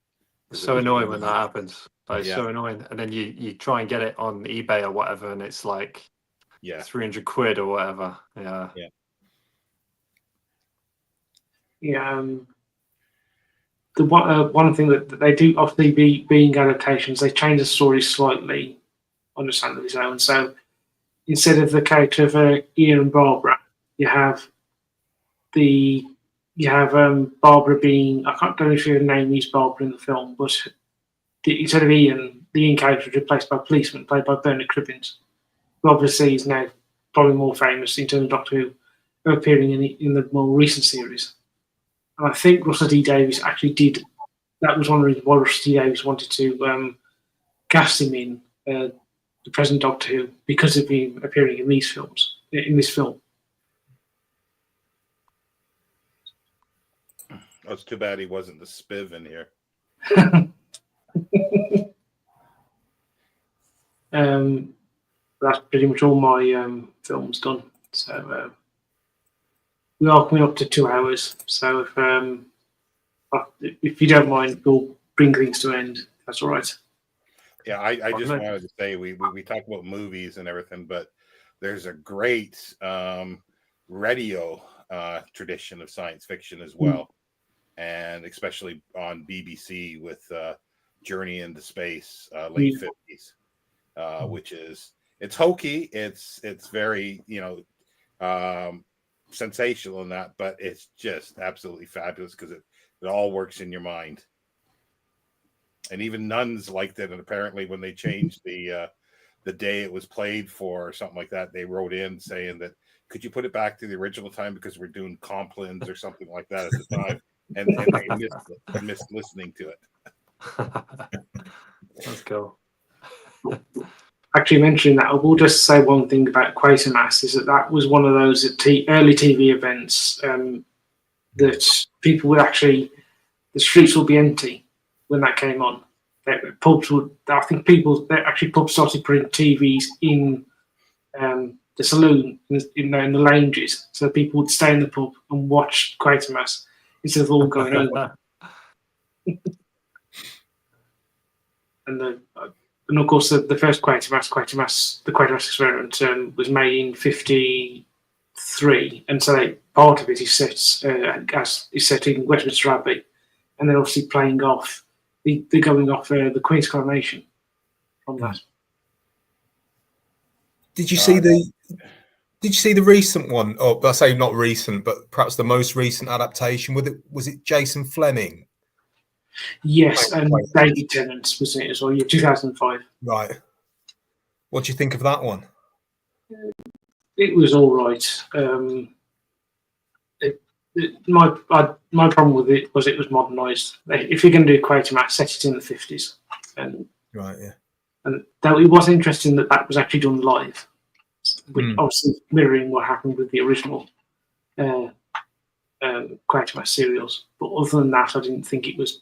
It's so annoying when that happens. It's so annoying. And then you try and get it on eBay or whatever, and it's like 300 quid or whatever. Yeah.
The one thing that they do, obviously, being adaptations, they change the story slightly, understandably so. And so instead of the character of Ian and Barbara, you have Barbara being, I don't know if her name is Barbara in the film, but instead of Ian, the Ian character was replaced by a policeman played by Bernard Cribbins, who obviously is now probably more famous in terms of Doctor Who, appearing in the more recent series. And I think Russell T Davies actually did. That was one of the reasons why Russell T Davies wanted to cast him in the present Doctor Who, because of him appearing in these films. In this film.
Oh, it's too bad he wasn't the Spiv in here.
That's pretty much all my films done. So we are coming up to 2 hours. So if you don't mind, we'll bring things to an end. That's all right.
Yeah, I just wanted to say we talk about movies and everything, but there's a great radio tradition of science fiction as well, and especially on BBC with Journey into Space, late 50s, which is it's hokey, it's very sensational in that, but it's just absolutely fabulous because it all works in your mind. And even nuns liked it, and apparently when they changed the day it was played for or something like that, they wrote in saying that could you put it back to the original time because we're doing Complins or something like that at the time, and they missed listening to it.
Let's go.
Actually, mentioning that, I will just say one thing about Quatermass is that was one of those early TV events that people would actually, the streets would be empty when that came on. Pubs started putting TVs in the saloon, in the lounges, so people would stay in the pub and watch Quatermass instead of all going over. And of course, the first Quatermass, the Quatermass experiment was made in '53, and so part of it is set in Westminster Abbey, and then obviously playing off. They're going off the Queen's coronation from that.
Did you see the recent one? Or I say not recent, but perhaps the most recent adaptation with it? Was it Jason Fleming?
Yes, and David Tennant was in it as well. Yeah, 2005.
Right. What do you think of that one?
It was all right. My problem with it was modernised. If you're going to do Quatermass, set it in the 50s. And
right, yeah.
And though it was interesting that was actually done live, which obviously mirroring what happened with the original Quatermass serials. But other than that, I didn't think it was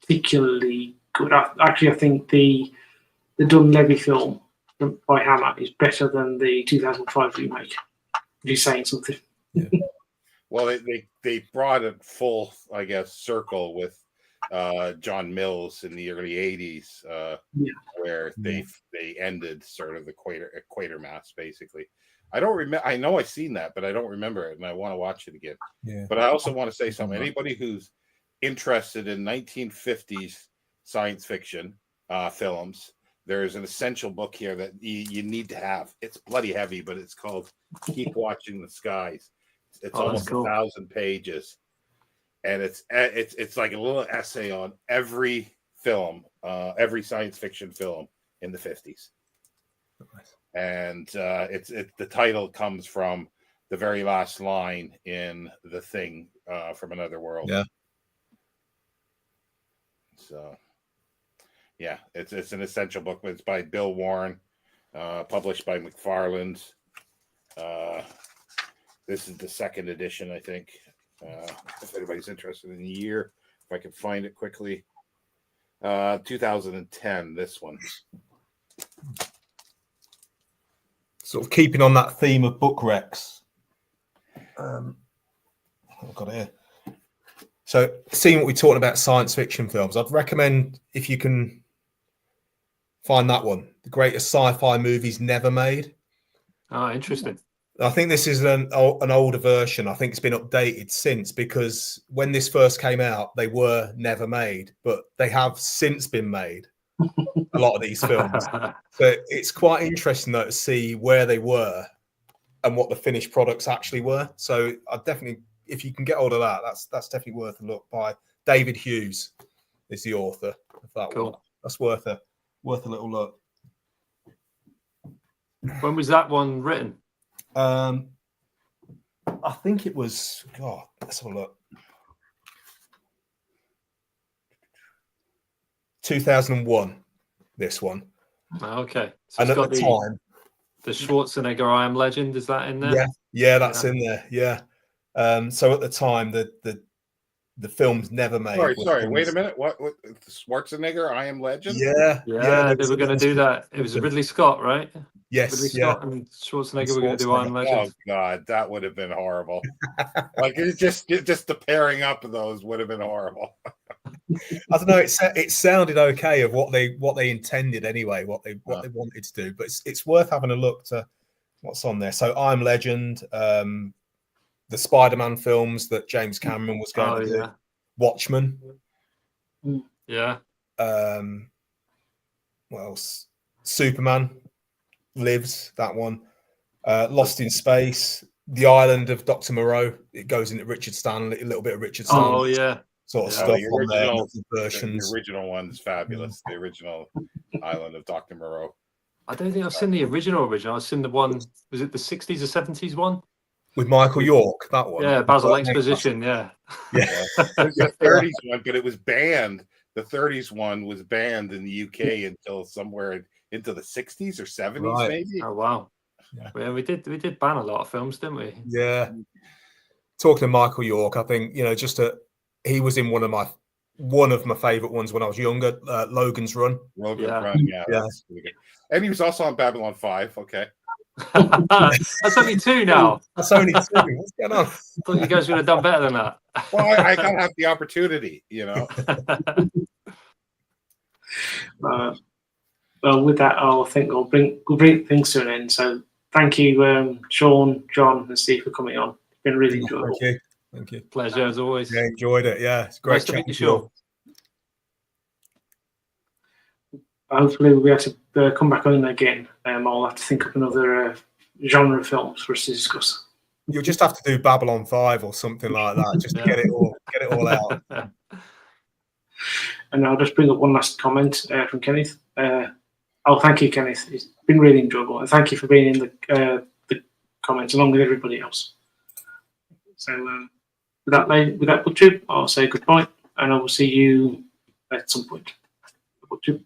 particularly good. I think the Dunleavy film by Hammer is better than the 2005 remake. If you're saying something.
Yeah. Well, they brought it full, I guess, circle with John Mills in the early '80s, where they ended sort of the Quatermass, basically. I don't remember. I know I've seen that, but I don't remember it, and I want to watch it again.
Yeah.
But I also want to say something. Anybody who's interested in 1950s science fiction films, there's an essential book here that you need to have. It's bloody heavy, but it's called "Keep Watching the Skies." It's almost 1,000 pages, and it's like a little essay on every film, every science fiction film in the 50s. And the title comes from the very last line in The Thing from Another World.
Yeah.
So, yeah, it's an essential book. It's by Bill Warren, published by McFarland. This is the second edition, I think. If anybody's interested in the year, if I can find it quickly. 2010, this one.
Sort of keeping on that theme of book recs. I've got it here. So, seeing what we're talking about science fiction films, I'd recommend if you can find that one, The Greatest Sci-Fi Movies Never Made.
Oh, interesting.
I think this is an older version. I think it's been updated since, because when this first came out, they were never made, but they have since been made, a lot of these films. So it's quite interesting, though, to see where they were and what the finished products actually were. So I definitely, if you can get hold of that, that's definitely worth a look. By David Hughes is the author of that one. That's worth a little look.
When was that one written?
I think it was. God, let's have a look. 2001. This one.
Okay.
So and at the time,
the Schwarzenegger I Am Legend, is that in there?
Yeah, that's in there. Yeah. So at the time, the the film's never made.
Sorry. Wait a minute. What? Schwarzenegger? I Am Legend?
Yeah,
they were going to do that. It was Ridley Scott, right?
Yes,
Ridley
yeah.
Scott and Schwarzenegger were going to do I Am Legend.
Oh God, that would have been horrible. Like it's just the pairing up of those would have been horrible.
I don't know. It sounded okay of what they intended anyway, what they wanted to do. But it's worth having a look to what's on there. So I'm Legend, the Spider-Man films that James Cameron was going to do, Watchmen.
Yeah.
What else? Superman Lives, that one. Lost in Space, The Island of Dr. Moreau. It goes into Richard Stanley, a little bit of Richard Stanley.
Oh yeah.
Sort of stuff on there. The
original one's fabulous. The original Island of Dr. Moreau.
I don't think I've seen the original. I've seen the one. Was it the 60s or 70s one?
With Michael York, that one.
Yeah, Basil Exposition. Yeah.
The 30s one, but it was banned. The 30s one was banned in the UK until somewhere into the 60s or 70s, maybe.
Oh wow.
Yeah,
we did ban a lot of films, didn't we?
Yeah. Talking to Michael York, I think he was in one of my favorite ones when I was younger, Logan's Run.
Logan's Run, yeah. That's really good. And he was also on Babylon 5. Okay.
That's only 2 now.
That's only 2. What's going on?
I thought you guys would have done better than that.
Well, I gotta have the opportunity,
Well, with that, I think we'll bring things to an end. So, thank you, Shawn, Jon, and Steve for coming on. It's been really enjoyable.
Thank you.
Pleasure as always.
Yeah, enjoyed it. Yeah, it's great.
Nice to meet you, Shawn.
Hopefully, we'll be able to come back on again. I'll have to think up another genre of films for us to discuss.
You'll just have to do Babylon 5 or something like that, just to get it all out.
And I'll just bring up one last comment from Kenneth. Thank you, Kenneth. It's been really enjoyable, and thank you for being in the comments along with everybody else. So, with that, Butcher, I'll say goodbye, and I will see you at some point. Butcher.